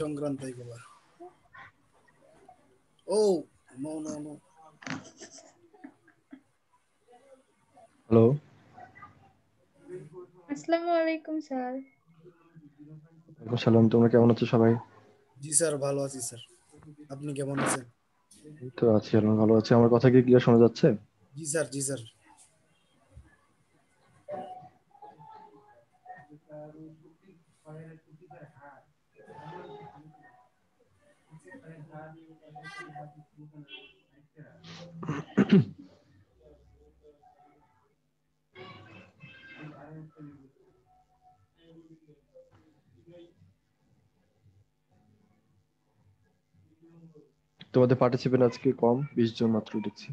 সংক্রান্ত এগুলা। Oh, no, no, no. Hello, আসসালামু আলাইকুম স্যার। ওয়ালাইকুম সালাম। তোমরা কেমন আছো সবাই? জি স্যার, ভালো আছি স্যার। আপনি কেমন আছেন? এই তো আছি, আমি ভালো আছি। আমার কথা কি ক্লিয়ার শোনা যাচ্ছে? জি স্যার, জি স্যার। তোমাদের পার্টিসিপেন্ট আজকে কম, 20 জন মাত্র দেখছি।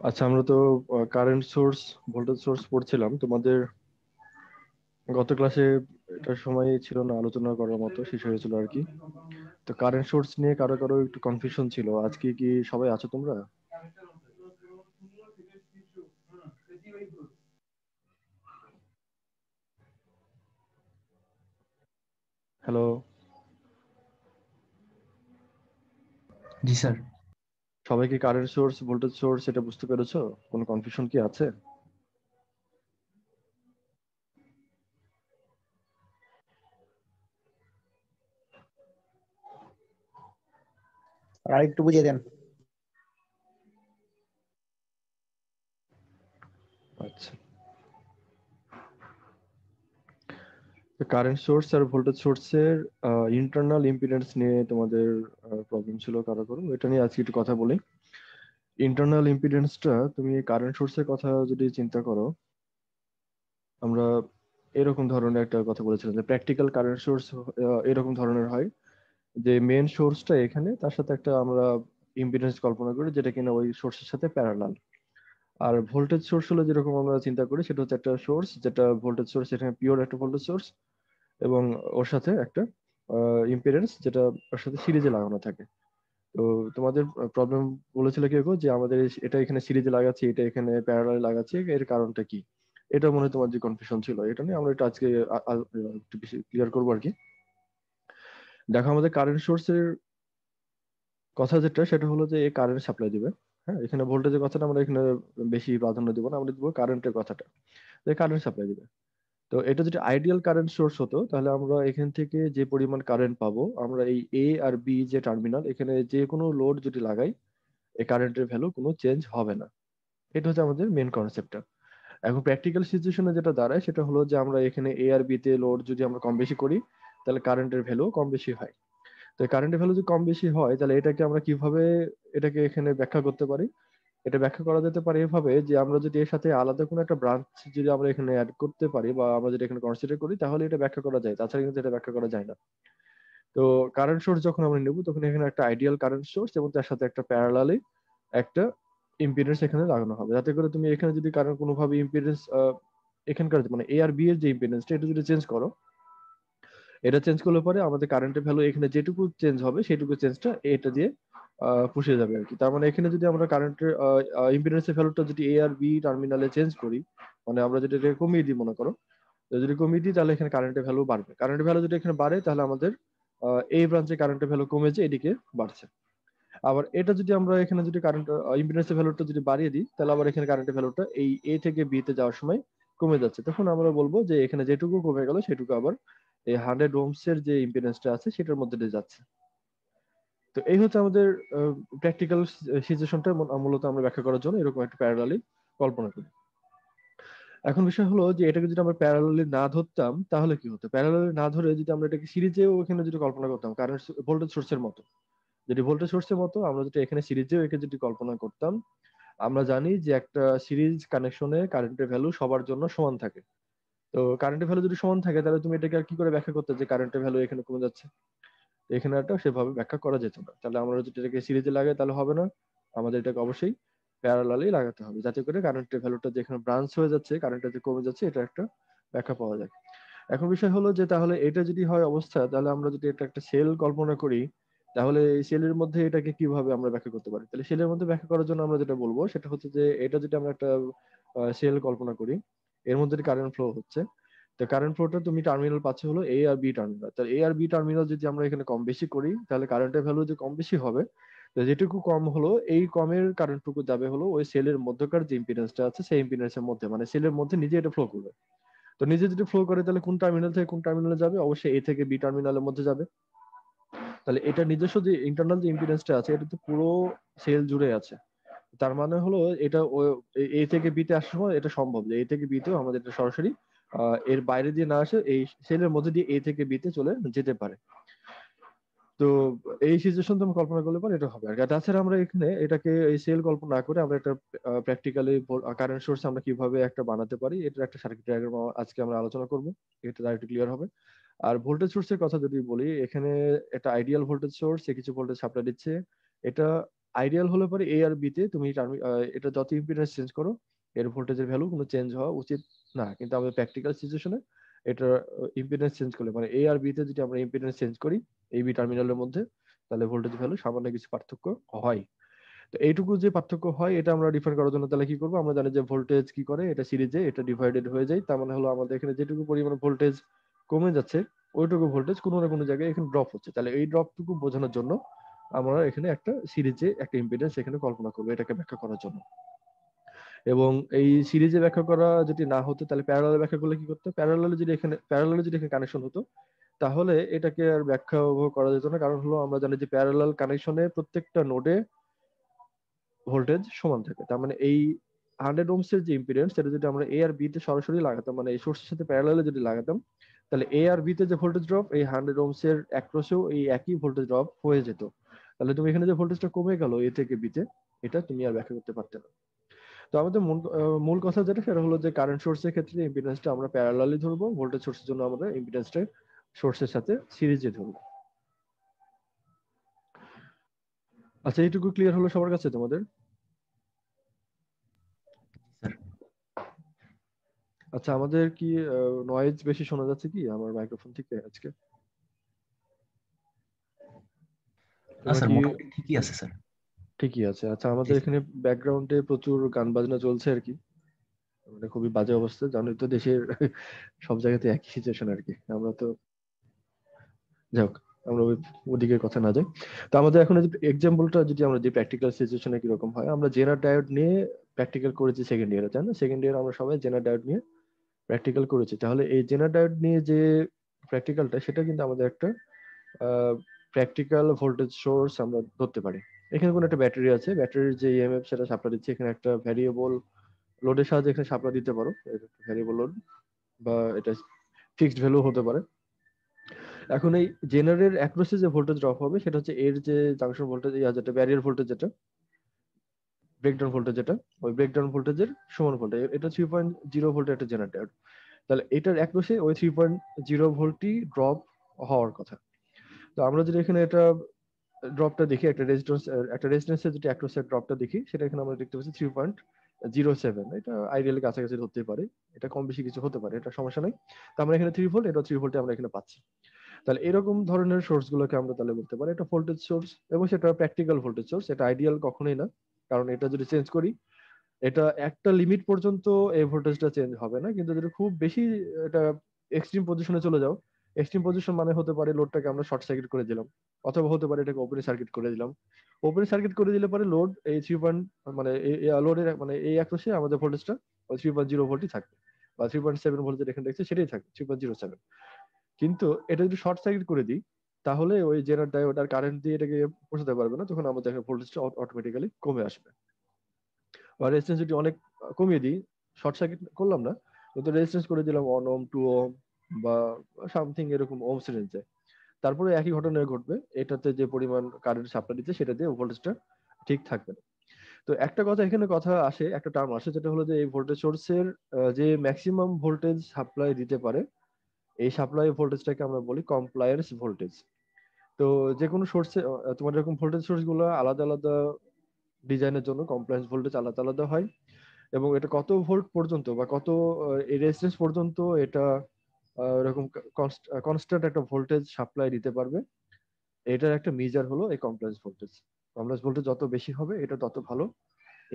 আচ্ছা, আমরা তো কারেন্ট সোর্স, ভোল্টেজ সোর্স পড়ছিলাম। তোমাদের গত ক্লাসে এটার সময় ছিল না আলোচনা করার মতো, শেষ হয়েছিল আর কি। তো কারেন্ট সোর্স নিয়ে কারো কারো একটু কনফিউশন ছিল। আজকে কি সবাই আছো তোমরা? হ্যালো, জি স্যার। সবাই কি কারেন্ট সোর্স, ভোল্টেজ সোর্স এটা বুঝতে পেরেছো? কোনো কনফিউশন কি আছে? আর একটু বুঝিয়ে দেন। আচ্ছা, কারেন্ট সোর্স আর ভোল্টেজ সোর্সের ইন্টারনাল ইম্পিডেন্স নিয়ে তোমাদের প্রবলেম ছিল কারো কারো, এটা নিয়ে আজকে একটু কথা বলি। ইন্টারনাল ইম্পিডেন্সটা তুমি কারেন্ট সোর্সের কথা যদি চিন্তা করো, আমরা এরকম ধরনের একটা কথা বলেছিলাম যে প্র্যাকটিক্যাল কারেন্ট সোর্স এরকম ধরনের হয় যে মেন সোর্সটা এখানে, তার সাথে একটা আমরা ইম্পিডেন্স কল্পনা করি যেটা কিনা ওই সোর্সের সাথে প্যারালাল। আর ভোল্টেজ সোর্স হলো যেরকম আমরা চিন্তা করি, সেটা হচ্ছে একটা সোর্স, যেটা ভোল্টেজ সোর্স, এখানে পিওর একটা ভোল্টেজ সোর্স, এবং ওর সাথে একটা ইম্পিডেন্স যেটা ওর সাথে সিরিজে লাগানো থাকে। তো তোমাদের প্রবলেম বলেছিল কেউ কেউ যে আমাদের এটা এখানে সিরিজে লাগাচ্ছি, এটা এখানে প্যারালালে লাগাচ্ছি, এর কারণটা কি? এটা মনে হয় তোমার যে কনফিউশন ছিল, এটা নিয়ে আমরা এটা আজকে একটু বেশি ক্লিয়ার করবো আর কি। দেখো, আমাদের কারেন্ট সোর্সের কথা যেটা, সেটা হলো যে এই কারেন্ট সাপ্লাই দিবে। হ্যাঁ, এখানে ভোল্টেজের কথাটা আমরা এখানে বেশি প্রাধান্য দিব না, আমরা দিব কারেন্টের কথাটা। কারেন্ট সাপ্লাই দিবে। তো এটা যদি আইডিয়াল কারেন্ট সোর্স হতো, তাহলে আমরা এখান থেকে যে পরিমাণ কারেন্ট পাবো, আমরা এই এ আর বি যে টার্মিনাল, এখানে যে কোনো লোড যদি লাগাই, এই কারেন্টের ভ্যালু কোনো চেঞ্জ হবে না। এটা হচ্ছে আমাদের মেন কনসেপ্টটা। এখন প্র্যাকটিক্যাল সিচুয়েশনে যেটা দাঁড়ায়, সেটা হলো যে আমরা এখানে এ আর বি তে লোড যদি আমরা কম বেশি করি, তাহলে কারেন্টের ভ্যালু কম বেশি হয়। তো কারেন্টের ভ্যালু যদি কম বেশি হয়, তাহলে এটাকে আমরা কিভাবে এটাকে এখানে ব্যাখ্যা করতে পারি? এটা ব্যাখ্যা করা যেতে পারে এভাবে যে আমরা যদি এর সাথে আলাদা কোনো একটা ব্রাঞ্চ যদি আমরা এখানে অ্যাড করতে পারি, বা আমরা যদি এখানে কনসিডার করি, তাহলে এটা ব্যাখ্যা করা যায়, তাছাড়া কিন্তু এটা ব্যাখ্যা করা যায় না। তো কারেন্ট সোর্স যখন আমরা নেব, তখন এখানে একটা আইডিয়াল কারেন্ট সোর্স এবং তার সাথে একটা প্যারালালি একটা ইম্পিডেন্স এখানে লাগানো হবে, যাতে করে তুমি এখানে যদি কারেন্ট কোনোভাবে ইম্পিডেন্স এখানকার মানে এ আর বি এর যে ইম্পিডেন্সটা, এটা যদি চেঞ্জ করো, এটা চেঞ্জ করলে পরে আমাদের কারেন্টের ভ্যালু এখানে যেটুকু চেঞ্জ হবে, সেটুকু চেঞ্জটা এটা দিয়ে পুষে যাবে আর কি। তার মানে এখানে যদি আমরা কারেন্টের ইম্পিডেন্সের ভ্যালুটা যদি এ আর বি টার্মিনালে চেঞ্জ করি, মানে আমরা যদি এটাকে কমিয়ে দিই মনে করো, তো যদি কমিয়ে দিই তাহলে এখানে কারেন্টের ভ্যালু বাড়বে। কারেন্টের ভ্যালু যদি এখানে বাড়ে, তাহলে আমাদের এই ব্রাঞ্চে কারেন্টের ভ্যালু কমেছে, এদিকে বাড়ছে। আবার এটা যদি আমরা এখানে যদি কারেন্ট ইম্পিডেন্সের ভ্যালুটা যদি বাড়িয়ে দিই, তাহলে আবার এখানে কারেন্টের ভ্যালুটা এই এ থেকে বি তে যাওয়ার সময় কমে যাচ্ছে। তখন আমরা বলবো যে এখানে যেটুকু কমে গেল, সেটুকু আবার এই 100 ওহমস এর যে ইম্পিডেন্সটা আছে সেটার মধ্যে দিয়ে যাচ্ছে। তো এই হচ্ছে আমাদের প্র্যাকটিক্যাল সিচুয়েশনটা মূলত আমরা ব্যাখ্যা করার জন্য এরকম একটা প্যারালালি কল্পনা করি। এখন বিষয় হলো যে এটাকে যদি আমরা প্যারালালি না ধরতাম, তাহলে কি হতো? প্যারালালি না ধরে যদি আমরা এটাকে সিরিজেও এখানে যদি কল্পনা করতাম, কারেন্ট ভোল্টেজ সোর্সের মতো, যদি ভোল্টেজ সোর্সের মতো আমরা যদি এখানে সিরিজেও একে যদি কল্পনা করতাম, আমরা জানি যে একটা সিরিজ কানেকশনে কারেন্টের ভ্যালু সবার জন্য সমান থাকে। তো কারেন্টের ভ্যালু যদি সমান থাকে, তাহলে তুমি এটাকে আর কি করে ব্যাখ্যা করতে যে কারেন্টের ভ্যালু এখানে কমে যাচ্ছে? এখানে একটা সেভাবে ব্যাখ্যা করা যেত না। তাহলে আমরা যদি এটাকে সিরিজে লাগাই তাহলে হবে না, আমাদের এটাকে অবশ্যই প্যারালালি লাগাতে হবে, যাতে করে কারেন্টের ভ্যালুটা যেখানে ব্রাঞ্চ হয়ে যাচ্ছে, কারেন্টটা যে কমে যাচ্ছে, এটা একটা ব্যাখ্যা পাওয়া যায়। এখন বিষয় হলো যে তাহলে এটা যদি হয় অবস্থা, তাহলে আমরা যদি এটা একটা সেল কল্পনা করি, তাহলে এই সেলের মধ্যে এটাকে কিভাবে আমরা ব্যাখ্যা করতে পারি? তাহলে সেলের মধ্যে ব্যাখ্যা করার জন্য আমরা যেটা বলবো সেটা হচ্ছে যে এটা যদি আমরা একটা সেল কল্পনা করি, এর মধ্যে কারেন্ট ফ্লো হচ্ছে, তো কারেন্ট ফ্লোটা তুমি টার্মিনাল পাচ্ছ হলো এ আর বি টার্মিনাল। তাহলে এ আর বি টার্মিনাল যদি আমরা এখানে কম বেশি করি, তাহলে কারেন্টের ভ্যালু যে কম বেশি হবে, তো যেটুকু কম হলো এই কমের কারেন্টটুকু যাবে হলো ওই সেলের মধ্যকার যে ইম্পিডেন্সটা আছে সেই ইম্পিডেন্সের মধ্যে, মানে সেলের মধ্যে নিজে এটা ফ্লো করবে। তো নিজে যদি ফ্লো করে তাহলে কোন টার্মিনাল থেকে কোন টার্মিনালে যাবে? অবশ্যই এ থেকে বি টার্মিনালের মধ্যে যাবে। তাহলে এটা নিজস্ব যে ইন্টারনাল যে ইম্পিডেন্সটা আছে এটা তো পুরো সেল জুড়ে আছে। তার মানে হলো এটা এ থেকে বিতে আসার সময় এটা সম্ভব যে এ থেকে বিতেও আমাদের এটা সরাসরি এর বাইরে দিয়ে না আসে এই সেলের মধ্যে দিয়ে এ থেকে বিতে চলে যেতে পারে। তো এই সিচুয়েশন তুমি কল্পনা করলে পরে এটা হবে। আর তাছাড়া আমরা এখানে এটাকে এই সেল কল্পনা না করে আমরা একটা প্র্যাকটিক্যালি কারেন্ট সোর্স আমরা কিভাবে একটা বানাতে পারি এটার একটা সার্কিট ডায়াগ্রাম আজকে আমরা আলোচনা করব, এটা একটু ক্লিয়ার হবে। আর ভোল্টেজ সোর্সের কথা যদি বলি, এখানে একটা আইডিয়াল ভোল্টেজ সোর্স কিছু ভোল্টেজ সাপ্লাই দিচ্ছে। এটা আইডিয়াল হলে পরে এ আর বি তে তুমি এটা যত ইম্পিডেন্স চেঞ্জ করো এর ভোল্টেজের ভ্যালু কোনো চেঞ্জ হওয়া উচিত না, কিন্তু আমাদের প্র্যাকটিক্যাল সিচুয়েশনে এটা ইম্পিডেন্স চেঞ্জ করলে মানে এ আর বি তে যদি আমরা ইম্পিডেন্স চেঞ্জ করি এই বি টার্মিনালের মধ্যে, তাহলে ভোল্টেজ ভ্যালু সামান্য কিছু পার্থক্য হয়। তো এইটুকু যে পার্থক্য হয় এটা আমরা ডিফাইন করার জন্য তাহলে কি করবো, আমরা জানি যে ভোল্টেজ কি করে, এটা সিরিজে এটা ডিভাইডেড হয়ে যায়। তার মানে হলো আমাদের এখানে যেটুকু পরিমাণে ভোল্টেজ কমে যাচ্ছে ওইটুকু ভোল্টেজ কোনো না কোনো জায়গায় এখানে ড্রপ হচ্ছে, তাহলে এই ড্রপটুকু বোঝানোর জন্য আমরা এখানে একটা সিরিজে একটা ইম্পিডেন্স এখানে কল্পনা করবো এটাকে ব্যাখ্যা করার জন্য। এবং এই সিরিজে ব্যাখ্যা করা যদি না হতো তাহলে প্যারালালে ব্যাখ্যা করলে কি করতে, প্যারালালে যদি এখানে কানেকশন হতো তাহলে এটাকে আর ব্যাখ্যা করা যেত না। কারণ হলো আমরা জানি যে প্যারালাল কানেকশনে প্রত্যেকটা নোডে ভোল্টেজ সমান থাকে। তার মানে এই 100 ওহমস এর যে ইম্পিডেন্স সেটা যদি আমরা এ আর বি তে সরাসরি লাগাতাম, মানে এই সোর্সের সাথে প্যারালালে যদি লাগাতাম, তাহলে এ আর বি তে যে ভোল্টেজ ড্রপ এই 100 ওহমস এর অ্যাক্রসেও এই একই ভোল্টেজ ড্রপ হয়ে যেত। তাহলে তুমি এখানে যে ভোল্টেজটা কমে গেল এ থেকে বি তে, এটা তুমি আর ব্যাখ্যা করতে পারতে না। তো আমাদের মূল কথা যেটা সেটা হলো যে কারেন্ট সোর্সের ক্ষেত্রে ইম্পিডেন্সটা আমরা প্যারালালি ধরবো, ভোল্টেজ সোর্সের জন্য আমরা ইম্পিডেন্সটা সোর্সের সাথে সিরিজে ধরবো। আচ্ছা, এইটুকু ক্লিয়ার হলো সবার কাছে তোমাদের? আচ্ছা, আমাদের কি নয়েজ বেশি শোনা যাচ্ছে কি আমার মাইক্রোফোন থেকে আজকে? না স্যার, নাকি মোটামুটি ঠিকই আছে স্যার। ঠিকই আছে? আচ্ছা, জি আমাদের স্যার। এখানে ব্যাকগ্রাউন্ডে প্রচুর গান বাজনা চলছে আর কি, মানে খুবই বাজে অবস্থা, জানোই তো দেশের সব জায়গাতে একই সিচুয়েশন আর কি। আমরা তো যাই হোক, আমরা ওদিকে কথা না যাই। তো আমাদের এখন এক্সাম্পলটা যদি আমরা যে প্র্যাকটিক্যাল সিচুয়েশনে কিরকম হয়, আমরা জেনার ডায়োড নিয়ে প্র্যাকটিক্যাল করেছি সেকেন্ড ইয়ারে, তাই না? সেকেন্ড ইয়ার আমরা সবাই জেনার ডায়োড নিয়ে প্র্যাকটিক্যাল করেছি। তাহলে এই জেনার ডায়োড নিয়ে যে প্র্যাকটিক্যালটা সেটা কিন্তু আমাদের একটা প্র্যাকটিক্যাল ভোল্টেজ সোর্স আমরা ধরতে পারি। এখানে কোনো একটা ব্যাটারি আছে, ব্যাটারির যে ইএমএফ সেটা সাপ্লাই দিচ্ছে, এখানে একটা ভ্যারিয়েবল লোডের সাহায্যে এখানে সাপ্লাই দিতে পারো, ভ্যারিয়েবল লোড বা এটা ফিক্সড ভ্যালু হতে পারে। এখন এই জেনারের অ্যাক্রসে যে ভোল্টেজ ড্রপ হবে সেটা হচ্ছে এর যে জাংশন ভোল্টেজ যেটা ব্যারিয়ার ভোল্টেজ, যেটা ব্রেকডাউন ভোল্টেজ, যেটা ওই ব্রেকডাউন ভোল্টেজের সমান ভোল্টেজ, এটা 3.0 ভোল্টের একটা জেনারেটর। তাহলে এটার অ্যাক্রসে ওই 3.0 ভোল্টই ড্রপ হওয়ার কথা। তো আমরা যদি এখানে এটা ড্রপটা দেখি, একটা রেজিস্ট্যান্সের যদি অ্যাক্রসের ড্রপটা দেখি, সেটা এখানে আমরা দেখতে পাচ্ছি 3.07। এটা আইডিয়ালি কাছাকাছি ধরতে পারে, এটা কম বেশি কিছু হতে পারে, এটা সমস্যা নাই। তো আমরা এখানে 3 ভোল্ট, এটা 3 ভোল্টে আমরা এখানে পাচ্ছি। তাহলে এরকম ধরনের সোর্স গুলোকে আমরা তাহলে বলতে পারি এটা ভোল্টেজ সোর্স, এবং সেটা প্র্যাকটিক্যাল ভোল্টেজ সোর্স। এটা আইডিয়াল কখনোই না, কারণ এটা যদি চেঞ্জ করি এটা একটা লিমিট পর্যন্ত এই ভোল্টেজটা চেঞ্জ হবে না, কিন্তু যদি খুব বেশি এটা এক্সট্রিম পজিশনে চলে যাও, এক্সট্রিম পজিশন মানে হতে পারে লোডটাকে আমরা শর্ট সার্কিট করে দিলাম, অথবা হতে পারে এটাকে ওপেন সার্কিট করে দিলাম। ওপেন সার্কিট করে দিলে পরে লোড এই 3. মানে লোডের মানে এই অ্যাক্রসে আমাদের ভোল্টেজটা ওই 3.0 ভোল্টই থাকবে, বা 3.7 ভোল্ট যেটা এখানে দেখছে সেটাই থাকবে, 3.07। কিন্তু এটা যদি শর্ট সার্কিট করে দিই তাহলে ওই জেনার ডায়োড আর কারেন্ট দিয়ে এটাকে পৌঁছাতে পারবে না, তখন আমাদের ভোল্টেজটা অটোমেটিক্যালি কমে আসবে। বা রেজিস্ট্যান্স যদি অনেক কমিয়ে দিই, শর্ট সার্কিট করলাম না কিন্তু রেজিস্ট্যান্স করে দিলাম 1 ওহম 2 ওহম বা সামথিং এরকম ওহমস রেঞ্জে, তারপরে একই ঘটনা ঘটবে, এটাতে যে পরিমাণ কারেন্ট সাপ্লাই দিচ্ছে সেটা দিয়ে ভোল্টেজটা ঠিক থাকবে না। তো একটা কথা এখানে কথা আসে, একটা টার্ম আসে, যেটা হলো যে এই ভোল্টেজ সোর্সের যে ম্যাক্সিমাম ভোল্টেজ সাপ্লাই দিতে পারে এই সাপ্লাই ভোল্টেজটাকে আমরা বলি কমপ্লায়েন্স ভোল্টেজ। তো যে কোনো সোর্সে তোমার এরকম ভোল্টেজ সোর্স গুলো আলাদা আলাদা ডিজাইনের জন্য কমপ্লেক্স ভোল্টেজ আলাদা আলাদা হয়, এবং এটা কত ভোল্ট পর্যন্ত বা কত এই রেজিস্ট্যান্স পর্যন্ত এটা এরকম কনস্ট্যান্ট একটা ভোল্টেজ সাপ্লাই দিতে পারবে, এটার একটা মেজার হলো এই কমপ্লেক্স ভোল্টেজ। কমপ্লেক্স ভোল্টেজ যত বেশি হবে এটা তত ভালো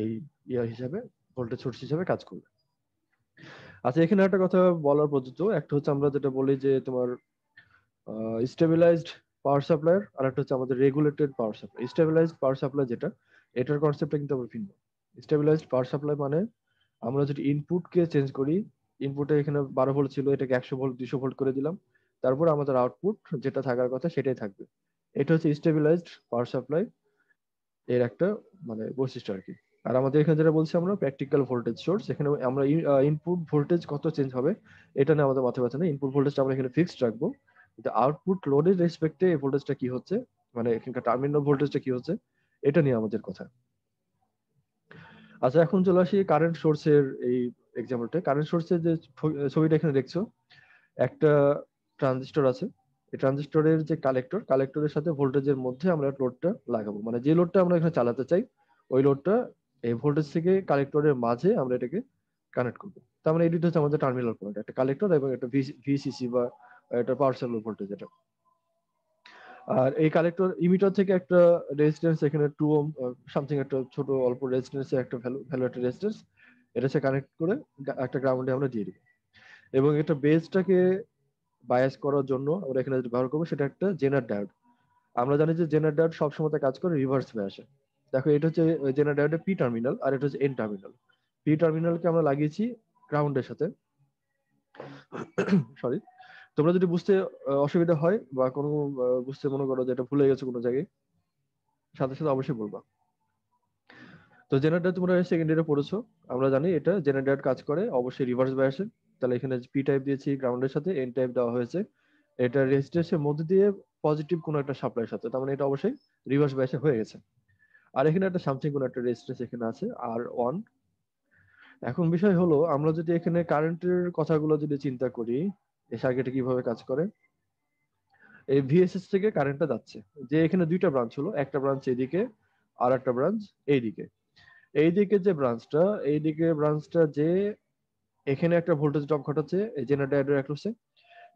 এই ইয়া হিসাবে ভোল্টেজ সোর্স হিসাবে কাজ করবে। আচ্ছা, এখানে একটা কথা বলার প্রযোজ্য, একটা হচ্ছে আমরা যেটা বলি যে তোমার স্টেবিলাইজড পাওয়ার সাপ্লাই, আর একটা হচ্ছে আমাদের regulated power supply. Stabilised power supply যেটা, এটার কনসেপ্টটা কিন্তু আবার ভিন্ন। স্টেবিলাইজড পাওয়ার সাপ্লাই মানে আমরা যদি ইনপুটকে চেঞ্জ করি, ইনপুটে এখানে 12 ভোল্ট ছিল, এটাকে 100 ভোল্ট 200 ভোল্ট করে দিলাম, তারপর আমাদের আউটপুট যেটা থাকার কথা সেটাই থাকবে। এটা হচ্ছে স্টেবিলাইজড পাওয়ার সাপ্লাই এর একটা মানে বৈশিষ্ট্য আর কি। আর আমাদের এখানে যেটা বলছি আমরা প্র্যাকটিক্যাল ভোল্টেজ সোর্স, এখানে আমরা ইনপুট ভোল্টেজ কত চেঞ্জ হবে এটা নিয়ে আমাদের মাথায় ব্যথা নেই। ইনপুট ভোল্টেজটা আমরা এখানে ফিক্সড রাখবো, কিন্তু আউটপুট লোডের রেসপেক্টে এই ভোল্টেজটা কি হচ্ছে, মানে এখানকার টার্মিনাল ভোল্টেজটা কি হচ্ছে, এটা নিয়ে আমাদের কথা। আচ্ছা, এখন চলে আসি কারেন্ট সোর্সের এই এক্সাম্পলটা। কারেন্ট সোর্সের যে ছবিটা এখানে দেখছো, একটা ট্রানজিস্টর আছে। এই ট্রানজিস্টরের যে কালেক্টরের সাথে ভোল্টেজের মধ্যে আমরা লোডটা লাগাবো, মানে যে লোডটা আমরা এখানে চালাতে চাই ওই লোডটা এই ভোল্টেজ থেকে কালেক্টরের মাঝে আমরা এটাকে কানেক্ট করবো। তার মানে এটি হচ্ছে আমাদের টার্মিনাল পয়েন্ট, একটা কালেক্টর এবং একটা ভিসিসি বা একটা পাওয়ার সাপ্লাই ভোল্টেজ এটা। আর এই কালেক্টর ইমিটার থেকে একটা রেজিস্ট্যান্স এখানে 2 ওহম সামথিং একটা ছোট অল্প রেজিস্ট্যান্সের একটা ভ্যালু একটা রেজিস্ট্যান্স, এটা সে কানেক্ট করে একটা গ্রাউন্ডে আমরা দিয়ে দিব। এবং এটা বেসটাকে বায়াস করার জন্য আমরা এখানে যেটা ব্যবহার করবো সেটা একটা জেনার ডায়োড। আমরা জানি যে জেনার ডায়োড সবসময় কাজ করে রিভার্স বায়াসে। দেখো, এটা হচ্ছে জেনার ডায়োডের পি টার্মিনাল আর এটা হচ্ছে এন টার্মিনাল। পি টার্মিনালকে আমরা লাগিয়েছি গ্রাউন্ডের সাথে। সরি, তোমরা যদি বুঝতে অসুবিধা হয় বা কোনো বুঝতে মনে করো যে এটা ভুলে গেছো কোনো জায়গায়, সাথে সাথে অবশ্যই বলবা। তো জেনার ডায়োড তোমরা সেকেন্ড ইয়ারে পড়েছো, আমরা জানি এটা জেনার ডায়োড কাজ করে অবশ্যই রিভার্স বায়াসে। তাহলে এখানে পি টাইপ দিয়েছি গ্রাউন্ডের সাথে, এন টাইপ দেওয়া হয়েছে এটা রেজিস্ট্যান্সের মধ্যে দিয়ে পজিটিভ কোনো একটা সাপ্লাইয়ের সাথে, তার মানে এটা অবশ্যই রিভার্স বায়াসে হয়ে গেছে। আর এখানে একটা সামথিং কোনো একটা রেজিস্ট্যান্স এখানে আছে আর অন। এখন বিষয় হলো আমরা যদি এখানে কারেন্টের কথাগুলো যদি চিন্তা করি, এই সার্কিটে কিভাবে কাজ করে। এই ভিএসএস থেকে কারেন্টটা যাচ্ছে, যে এখানে দুইটা ব্রাঞ্চ হলো, একটা ব্রাঞ্চ এদিকে আর একটা ব্রাঞ্চ এইদিকে। এইদিকে যে ব্রাঞ্চটা, এইদিকে ব্রাঞ্চটা যে এখানে একটা ভোল্টেজ ড্রপ ঘটাচ্ছে এই জেনারেটরের অ্যাক্রসে,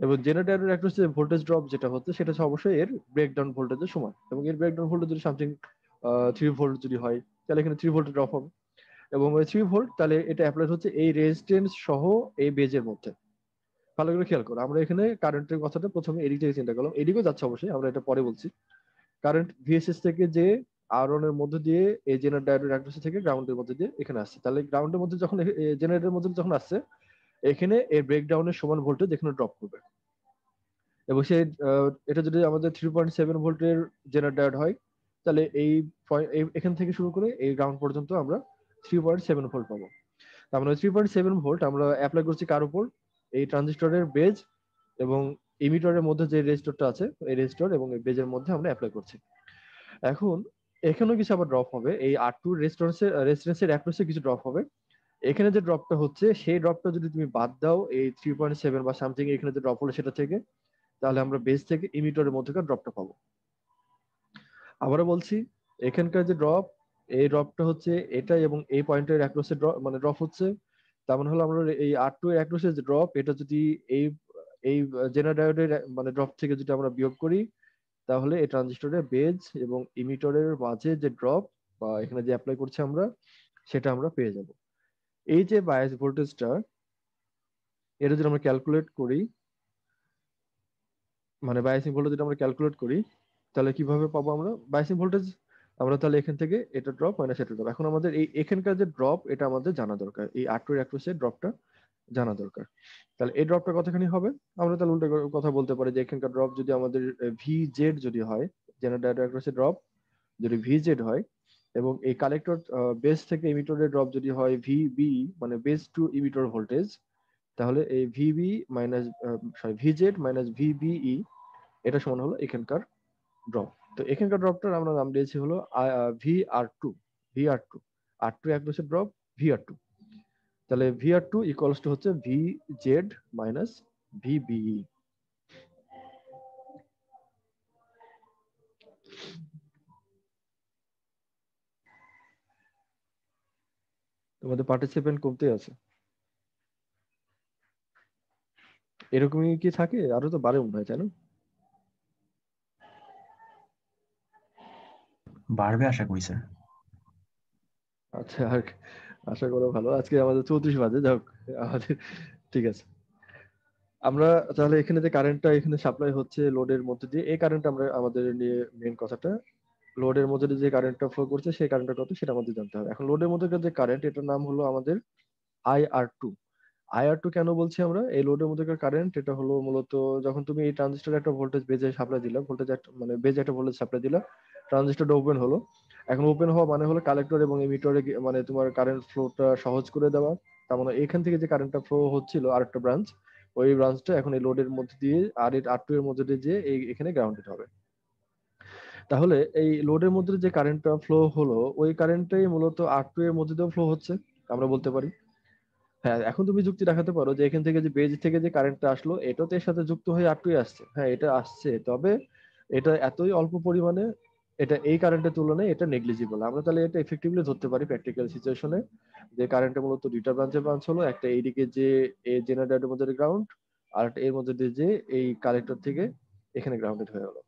এবং জেনারেটরের অ্যাক্রসে ভোল্টেজ ড্রপ যেটা হচ্ছে সেটা হচ্ছে অবশ্যই এর ব্রেকডাউন ভোল্টেজের সমান। এবং এর ব্রেকডাউন ভোল্টেজ যদি সামথিং 3 ভোল্ট যদি হয়, তাহলে এখানে 3 ভোল্ট ড্রপ হবে। এবং ওই 3 ভোল্ট তাহলে এটা অ্যাপ্লাই হচ্ছে এই রেজিস্ট্যান্স সহ এই বেজের মধ্যে। ভালো করে খেয়াল করো, আমরা এখানে কারেন্টের কথাটা প্রথমে এদিক থেকে চিন্তা করলাম, এদিকেও যাচ্ছে অবশ্যই, আমরা এটা পরে বলছি। কারেন্ট ভিএসএস থেকে যে আর এর মধ্যে দিয়ে এই জেনারেটরের অ্যাক্রসে থেকে গ্রাউন্ডের মধ্যে দিয়ে এখানে আসছে, তাহলে গ্রাউন্ডের মধ্যে যখন জেনারেটরের মধ্যে যখন আসছে, এখানে এর ব্রেকডাউনের সমান ভোল্টেজ এখানে ড্রপ করবে। এবং সেই এটা যদি আমাদের 3.7 ভোল্টের জেনারেটর হয়, তাহলে এখান থেকে শুরু করে এই গ্রাউন্ড পর্যন্ত আমরা 3.7 ভোল্ট পাবো। তার মানে 3.7 ভোল্ট আমরা অ্যাপ্লাই করছি কার উপর, এই ট্রানজিস্টরের বেজ এবং ইমিটারের মধ্যে যে রেজিস্টরটা আছে এই রেজিস্টর এবং এই বেজের মধ্যে আমরা অ্যাপ্লাই করছি। এখন এখানেও কিছু আবার ড্রপ হবে, এই R2 রেজিস্ট্যান্সের অ্যাক্রসে কিছু ড্রপ হবে। এখানে যে ড্রপটা হচ্ছে সেই ড্রপটা যদি তুমি বাদ দাও এই 3.7 বা সামথিং এখানে যে ড্রপ হলো সেটা থেকে, তাহলে আমরা বেস থেকে ইমিটারের মধ্যকার ড্রপটা পাবো। আবারও বলছি, এখানকার যে ড্রপ, এই ড্রপটা হচ্ছে এটা এবং এই পয়েন্টের অ্যাক্রসে ড্রপ মানে ড্রপ হচ্ছে। তার মানে হলো আমরা এই R2 এর অ্যাক্রসে যে ড্রপ, এটা যদি এই এই জেনারেটরের মানে ড্রপ থেকে যদি আমরা বিয়োগ করি, তাহলে এই ট্রানজিস্টরের বেজ এবং ইমিটরের মাঝে যে ড্রপ বা এখানে যে অ্যাপ্লাই করছি আমরা, সেটা আমরা পেয়ে যাব। এই যে বায়াস ভোল্টেজটা, এটা যদি আমরা ক্যালকুলেট করি, মানে বায়াসিং ভোল্টেজ যদি আমরা ক্যালকুলেট করি, তাহলে কিভাবে পাবো আমরা বায়াসিং ভোল্টেজ? আমরা তাহলে এখান থেকে এটা ড্রপ মাইনাস এটা ড্রপ, এখন আমাদের এই এখানকার যে ড্রপ এটা আমাদের জানা দরকার, এই R2 এর অ্যাক্রসের ড্রপটা জানা দরকার। তাহলে এই ড্রপটা কতখানি হবে? আমরা তাহলে উল্টো কথা বলতে পারি যে এখানকার ড্রপ যদি আমাদের VZ যদি হয়, জেনারেটর অ্যাক্রসের ড্রপ যদি VZ হয়, এবং এই কালেক্টর বেস থেকে ইমিটরের ড্রপ যদি হয় VB, মানে বেস টু ইমিটর ভোল্টেজ, তাহলে এই VB minus VZ minus VBE এটা সমান হলো এখানকার ড্রপ। তো এখানকার ড্রপটার আমরা নাম দিয়েছি হলো VR2। VR2 R2 অ্যাক্রসের drop VR2। তাহলে VR2 ইকুয়ালস টু হচ্ছে VZ মাইনাস VBE। তোমাদের পার্টিসিপেন্ট কমতে আছে, এরকমই কি থাকে? আরো তো বাড়ে মনে হয়, তাই না? বাড়বে আশা করি স্যার। আচ্ছা, আর আশা করো ভালো। আজকে আমাদের 34 বাজে, যাক আমাদের ঠিক আছে। আমরা তাহলে এখানে যে কারেন্টটা এখানে সাপ্লাই হচ্ছে লোডের মধ্যে দিয়ে, এই কারেন্ট আমরা আমাদের নিয়ে মেইন কথাটা, লোডের মধ্যে দিয়ে যে কারেন্টটা ফ্লো করছে সেই কারেন্টটা কত সেটা আমাদের জানতে হবে। এখন লোডের মধ্যে যে কারেন্ট, এটার নাম হলো আমাদের IR2। IR2 কেন বলছি আমরা? এই লোডের মধ্যে কারেন্ট এটা হলো মূলত, যখন তুমি এই ট্রানজিস্টর একটা ভোল্টেজ বেজে সাপ্লাই দিলা, ভোল্টেজ একটা মানে বেজে একটা ভোল্টেজ সাপ্লাই দিলা, ট্রানজিস্টরটা ওপেন হলো। এখন ওপেন হওয়া মানে হলো কালেক্টর এবং এমিটরে মানে তোমার কারেন্ট ফ্লোটা সহজ করে দেওয়া। তার মানে এখান থেকে যে কারেন্টটা ফ্লো হচ্ছিল আরেকটা ব্রাঞ্চ, ওই ব্রাঞ্চটা এখন এই লোডের মধ্যে দিয়ে R2 এর মধ্যে দিয়ে যে এখানে গ্রাউন্ডেড হবে। তাহলে এই লোডের মধ্যে যে কারেন্টটা ফ্লো হলো, ওই কারেন্টটাই মূলত R2 এর মধ্যে দিয়েও ফ্লো হচ্ছে, আমরা বলতে পারি। হ্যাঁ, এখন তুমি যুক্তি দেখাতে পারো যে এখান থেকে যে বেজ থেকে যে কারেন্টটা আসলো এটাও তো এর সাথে যুক্ত হয়ে R2 এ আসছে। হ্যাঁ, এটা আসছে, তবে এটা এতই অল্প পরিমাণে, এটা এই কারেন্টের তুলনায় এটা নেগলিজিবল। আমরা তাহলে এটা এফেক্টিভলি ধরতে পারি প্র্যাকটিক্যাল সিচুয়েশনে, যে কারেন্টের মূলত দুইটা ব্রাঞ্চ হলো, একটা এইদিকে যে এই জেনারেটরের মধ্যে গ্রাউন্ড, আর একটা এর মধ্যে দিয়ে যে এই কালেক্টর থেকে এখানে গ্রাউন্ডেড হয়ে গেলো।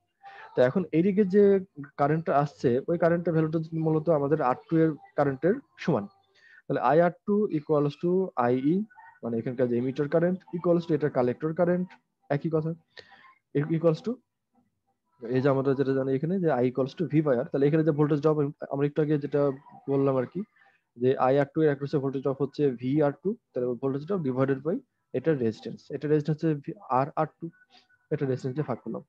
তো এখন এইদিকে যে কারেন্টটা আসছে ওই কারেন্টের ভ্যালুটা মূলত আমাদের R2 এর কারেন্টের সমান। তাহলে IR2 ইকুয়ালস টু IE, মানে এখানকার যে এমিটার কারেন্ট ইকুয়ালস টু এটা কালেক্টর কারেন্ট, একই কথা। ইকুয়ালস টু এই যে আমরা যেটা জানি এখানে যে I equals to V by R। তাহলে এখানে যে ভোল্টেজ ড্রপ আমরা একটু আগে যেটা বললাম আর কি, যে IR2 এর অ্যাক্রসে ভোল্টেজ ড্রপ হচ্ছে VR2, তাহলে ভোল্টেজ ড্রপ ডিভাইডেড বাই এটা রেজিস্ট্যান্স, এটা রেজিস্ট্যান্স হচ্ছে R2, এটা রেজিস্ট্যান্সে ভাগ করলাম।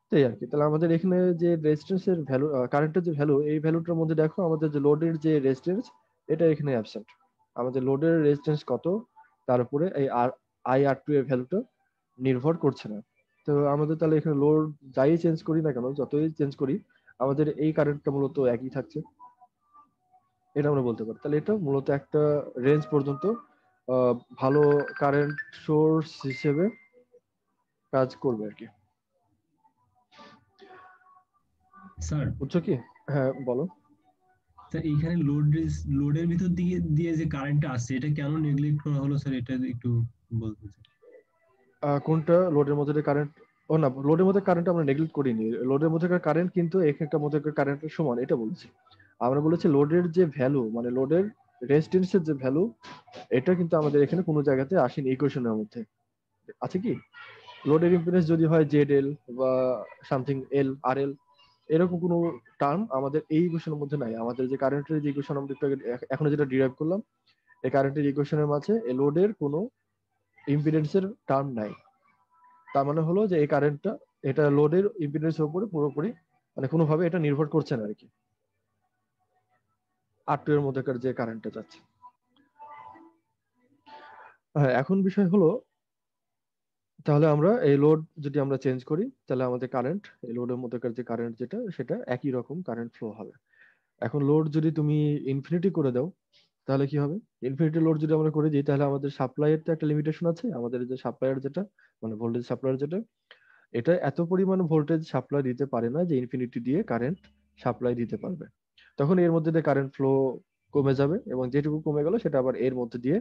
তো এই আর কি। তাহলে আমাদের এখানে যে রেজিস্ট্যান্সের ভ্যালু, কারেন্টের যে ভ্যালু, এই ভ্যালুটার মধ্যে দেখো আমাদের যে লোডের যে রেজিস্ট্যান্স এটা এখানে অ্যাবসেন্ট। আমাদের লোডের রেজিস্ট্যান্স কত তার উপরে এই IR2 এর ভ্যালুটা নির্ভর করছে না। তো আমাদের তাহলে এখানে লোড যাই চেঞ্জ করি না কেন, যতই চেঞ্জ করি, আমাদের এই কারেন্টটা মূলত একই থাকছে, এটা আমরা বলতে পারি। তাহলে এটা মূলত একটা রেঞ্জ পর্যন্ত ভালো কারেন্ট সোর্স হিসেবে কাজ করবে আর কি। স্যার, বুঝছো কি? হ্যাঁ বলো। স্যার এইখানে লোডের ভিতর দিকে দিয়ে যে কারেন্টটা আসছে এটা কেন নেগলেক্ট করা হলো স্যার, এটা একটু বলতে চাই। কোনটা লোডের মধ্যে কারেন্ট? ও না, লোডের মধ্যে কারেন্ট আমরা নেগলেক্ট করিনি। লোডের মধ্যে কারেন্ট কিন্তু এখানকার মধ্যে কারেন্টের সমান, এটা বলছি। আমরা বলেছি লোডের যে ভ্যালু, মানে লোডের রেজিস্ট্যান্সের যে ভ্যালু, এটা কিন্তু আমাদের এখানে কোনো জায়গাতে আসেনি ইকুয়েশনের মধ্যে। আছে কি? লোডের ইম্পিডেন্স যদি হয় ZL বা সামথিং LRL, এরকম কোনো টার্ম আমাদের এই ইকুয়েশনের মধ্যে নাই। আমাদের যে কারেন্টের যে ইকুয়েশন আমরা একটু এখন যেটা ডিরাইভ করলাম, এই কারেন্টের ইকুয়েশনের মাঝে এই লোডের কোনো ইম্পিডেন্সের টার্ম নাই। তার মানে হলো যে এই কারেন্টটা এটা লোডের ইম্পিডেন্সের উপরে পুরোপুরি মানে কোনোভাবে এটা নির্ভর করছে না আর কি, R2 এর মধ্যেকার যে কারেন্টটা যাচ্ছে। হ্যাঁ, এখন বিষয় হলো তাহলে আমরা এই লোড যদি আমরা চেঞ্জ করি তাহলে আমাদের কারেন্ট, এই লোডের মধ্যেকার যে কারেন্ট যেটা সেটা একই রকম কারেন্ট ফ্লো হবে। এখন লোড যদি তুমি ইনফিনিটি করে দাও তাহলে কি হবে? ইনফিনিটি লোড যদি আমরা করে দিই তাহলে আমাদের সাপ্লাইয়ের তো একটা লিমিটেশন আছে। আমাদের যে সাপ্লাইয়ের যেটা মানে ভোল্টেজ সাপ্লাইয়ের যেটা, এটা এত পরিমাণ ভোল্টেজ সাপ্লাই দিতে পারে না যে ইনফিনিটি দিয়ে কারেন্ট সাপ্লাই দিতে পারবে। তখন এর মধ্যে দিয়ে কারেন্ট ফ্লো কমে যাবে এবং যেটুকু কমে গেল সেটা আবার এর মধ্যে দিয়ে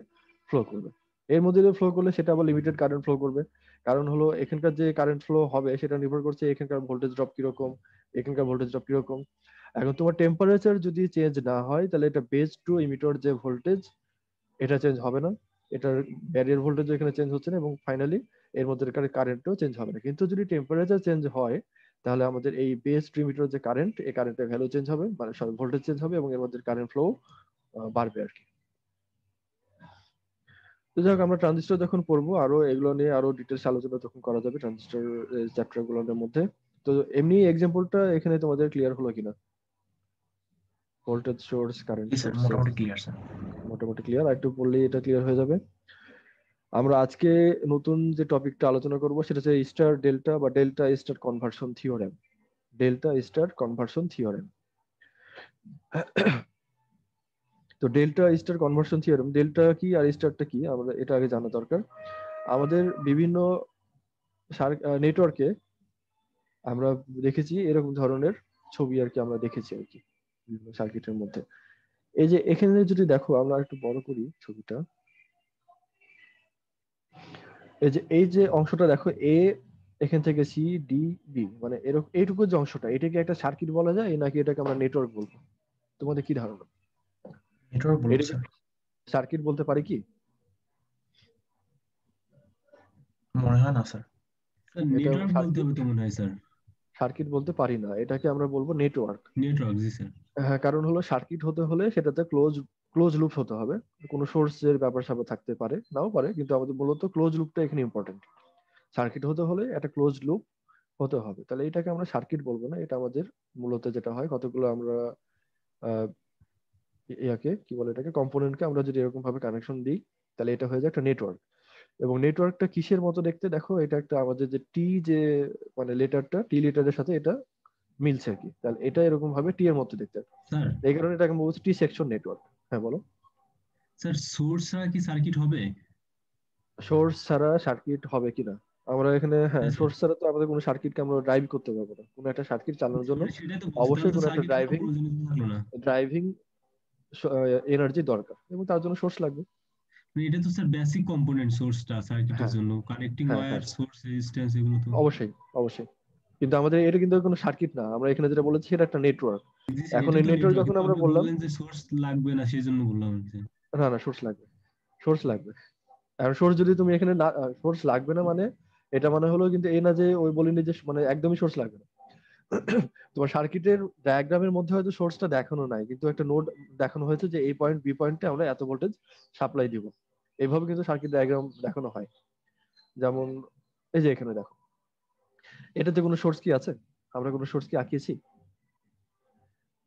ফ্লো করবে। এর মধ্যে দিয়ে ফ্লো করলে সেটা আবার লিমিটেড কারেন্ট ফ্লো করবে। কারণ হলো এখানকার যে কারেন্ট ফ্লো হবে সেটা নির্ভর করছে এখানকার ভোল্টেজ ড্রপ কিরকম, এখানকার ভোল্টেজ ড্রপ কিরকম। এখন তোমার টেম্পারেচার যদি চেঞ্জ না হয় তাহলে এটা বেস টু ইমিটর যে ভোল্টেজ এটা চেঞ্জ হবে না, এটার ব্যারিয়ার ভোল্টেজ এখানে চেঞ্জ হচ্ছে না, এবং ফাইনালি এর মধ্যে কারেন্টও চেঞ্জ হবে না। কিন্তু যদি টেম্পারেচার চেঞ্জ হয় তাহলে আমাদের এই বেস টু ইমিটর যে কারেন্ট, এই কারেন্টের ভ্যালু চেঞ্জ হবে, মানে সরি ভোল্টেজ চেঞ্জ হবে এবং এর মধ্যে কারেন্ট ফ্লো বাড়বে আর কি। তো যাই হোক, আমরা ট্রানজিস্টর যখন পড়বো আরো এগুলো নিয়ে আরো ডিটেলস আলোচনা তখন করা যাবে ট্রানজিস্টর চ্যাপ্টার গুলোর মধ্যে। তো এমনি এক্সাম্পলটা এখানে তোমাদের ক্লিয়ার হলো কিনা? ভোল্টেজ সোর্স, কারেন্ট জি স্যার, সোর্সের মোটামুটি ক্লিয়ার স্যার। মোটামুটি ক্লিয়ার, আর একটু পড়লেই এটা ক্লিয়ার হয়ে যাবে। আমরা আজকে নতুন যে টপিকটা আলোচনা করব সেটা হচ্ছে স্টার ডেল্টা বা delta star conversion theorem. Delta star conversion theorem. তো delta star conversion theorem, delta কি আর স্টারটা কি আমরা এটা আগে জানা দরকার। আমাদের বিভিন্ন নেটওয়ার্কে আমরা দেখেছি এরকম ধরনের ছবি আর কি, আমরা দেখেছি আর কি বিভিন্ন সার্কিটের মধ্যে। এই যে এখানে যদি দেখো, আমরা একটু বড় করি ছবিটা, এই যে অংশটা দেখো, এ এখান থেকে সি ডি বি, মানে এরকম এইটুকু যে অংশটা, এটাকে একটা সার্কিট বলা যায় নাকি এটাকে আমরা নেটওয়ার্ক বলবো? তোমাদের কি ধারণা? নেটওয়ার্ক বলবো এটাকে স্যার। সার্কিট বলতে পারি কি? মনে হয় না স্যার। স্যার এটা নেটওয়ার্ক বলতে সার্কিট হবে তো মনে হয় স্যার। সার্কিট বলতে পারি না, এটাকে আমরা বলবো নেটওয়ার্ক। নেটওয়ার্ক, জি স্যার। হ্যাঁ, কারণ হলো সার্কিট হতে হলে সেটাতে ক্লোজ ক্লোজ লুপ হতে হবে। কোনো সোর্সের ব্যাপার স্যাপার থাকতে পারে, নাও পারে, কিন্তু আমাদের মূলত ক্লোজ লুপটা এখানে ইম্পর্টেন্ট। সার্কিট হতে হলে একটা ক্লোজ লুপ হতে হবে, তাহলে এটাকে আমরা সার্কিট বলবো না। এটা আমাদের মূলত যেটা হয়, কতগুলো আমরা আহ, ইয়াকে কি বলে, এটাকে কম্পোনেন্টকে আমরা যদি এরকম ভাবে কানেকশন দিই, তাহলে এটা হয়ে যায় একটা নেটওয়ার্ক। এবং নেটওয়ার্কটা কিসের মতো দেখতে দেখো, এটা একটা আমাদের যে টি, যে মানে লেটারটা, টি লেটারের সাথে এটা মিলছে আর কি, তাহলে এটা এরকম ভাবে টি এর মতো দেখতে। স্যার এই কারণে এটাকে আমরা বলছি টি সেকশন নেটওয়ার্ক। হ্যাঁ বলো। স্যার সোর্স ছাড়া কি সার্কিট হবে? সোর্স ছাড়া সার্কিট হবে কিনা, আমরা এখানে, হ্যাঁ, হ্যাঁ স্যার। সোর্স ছাড়া তো আমাদের কোনো সার্কিটকে আমরা ড্রাইভ করতে পারবো না। কোনো একটা সার্কিট চালানোর জন্য মানে সেটাই তো বলছি, তাহলে অবশ্যই তো কোনো একটা সার্কিটের কোনো ড্রাইভিং প্রয়োজনীয়তা থাকলো না। ড্রাইভিং এনার্জি দরকার, এবং তার জন্য সোর্স লাগবে। মানে এটা তো স্যার বেসিক কম্পোনেন্ট সোর্সটা সার্কিটের হ্যাঁ, জন্য, কানেক্টিং হ্যাঁ, ওয়্যার, হ্যাঁ, সোর্স রেজিস্ট্যান্স, এগুলো তো। অবশ্যই, অবশ্যই। কিন্তু আমাদের এটা কিন্তু কোনো সার্কিট না, আমরা এখানে যেটা বলেছি এটা একটা নেটওয়ার্ক। জি স্যার, এখন এটা এই তো নেটওয়ার্ক নেটওয়ার্ক, যখন কিন্তু আমরা আপনি বললাম, বললেন যে সোর্স লাগবে না, সেই জন্য বললাম যে। না না, সোর্স লাগবে, সোর্স লাগবে। আর সোর্স যদি তুমি এখানে না, সোর্স লাগবে না মানে, এটা মানে হলো কিন্তু এই না যে ওই বলিনি যে মানে একদমই সোর্স লাগবে না। তোমার সার্কিটের ডায়াগ্রামের মধ্যে হয়তো সোর্সটা দেখানো নাই, কিন্তু একটা নোড দেখানো হয়েছে যে এই পয়েন্ট বি পয়েন্টে আমরা এত ভোল্টেজ সাপ্লাই দিব। এইভাবে কিন্তু সার্কিট ডায়াগ্রাম দেখানো হয়। যেমন এই যে এখানে দেখো, এটাতে কোনো সোর্স কি আছে? আমরা কোনো সোর্স কি আঁকিয়েছি?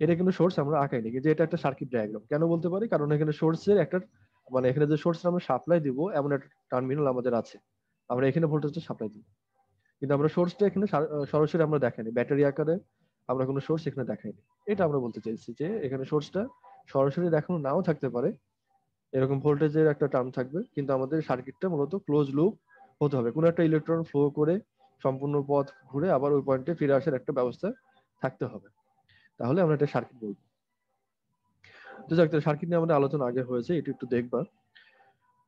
এটা কিন্তু সোর্স আমরা আঁকাইনি, কিন্তু এটা একটা সার্কিট ডায়াগ্রাম। কেন বলতে পারি? কারণ এখানে সোর্সের একটা, মানে এখানে যে সোর্স আমরা সাপ্লাই দিব এমন একটা টার্মিনাল আমাদের আছে, আমরা এখানে ভোল্টেজটা সাপ্লাই দিব। কিন্তু আমরা সোর্সটা এখানে সরাসরি আমরা দেখাইনি, ব্যাটারি আকারে আমরা কোনো সোর্স এখানে দেখাইনি। এটা আমরা বলতে চাইছি যে এখানে সোর্সটা সরাসরি দেখানো নাও থাকতে পারে, এরকম ভোল্টেজের একটা টার্ম থাকবে, কিন্তু আমাদের সার্কিটটা মূলত ক্লোজ লুপ হতে হবে। কোনো একটা ইলেকট্রন ফ্লো করে সম্পূর্ণ পথ ঘুরে আবার ওই পয়েন্টে ফিরে আসার একটা ব্যবস্থা থাকতে হবে, তাহলে আমরা এটা সার্কিট বলবো। তো যাক, সার্কিট নিয়ে আমাদের আলোচনা আগে হয়েছে, এটা একটু দেখবা।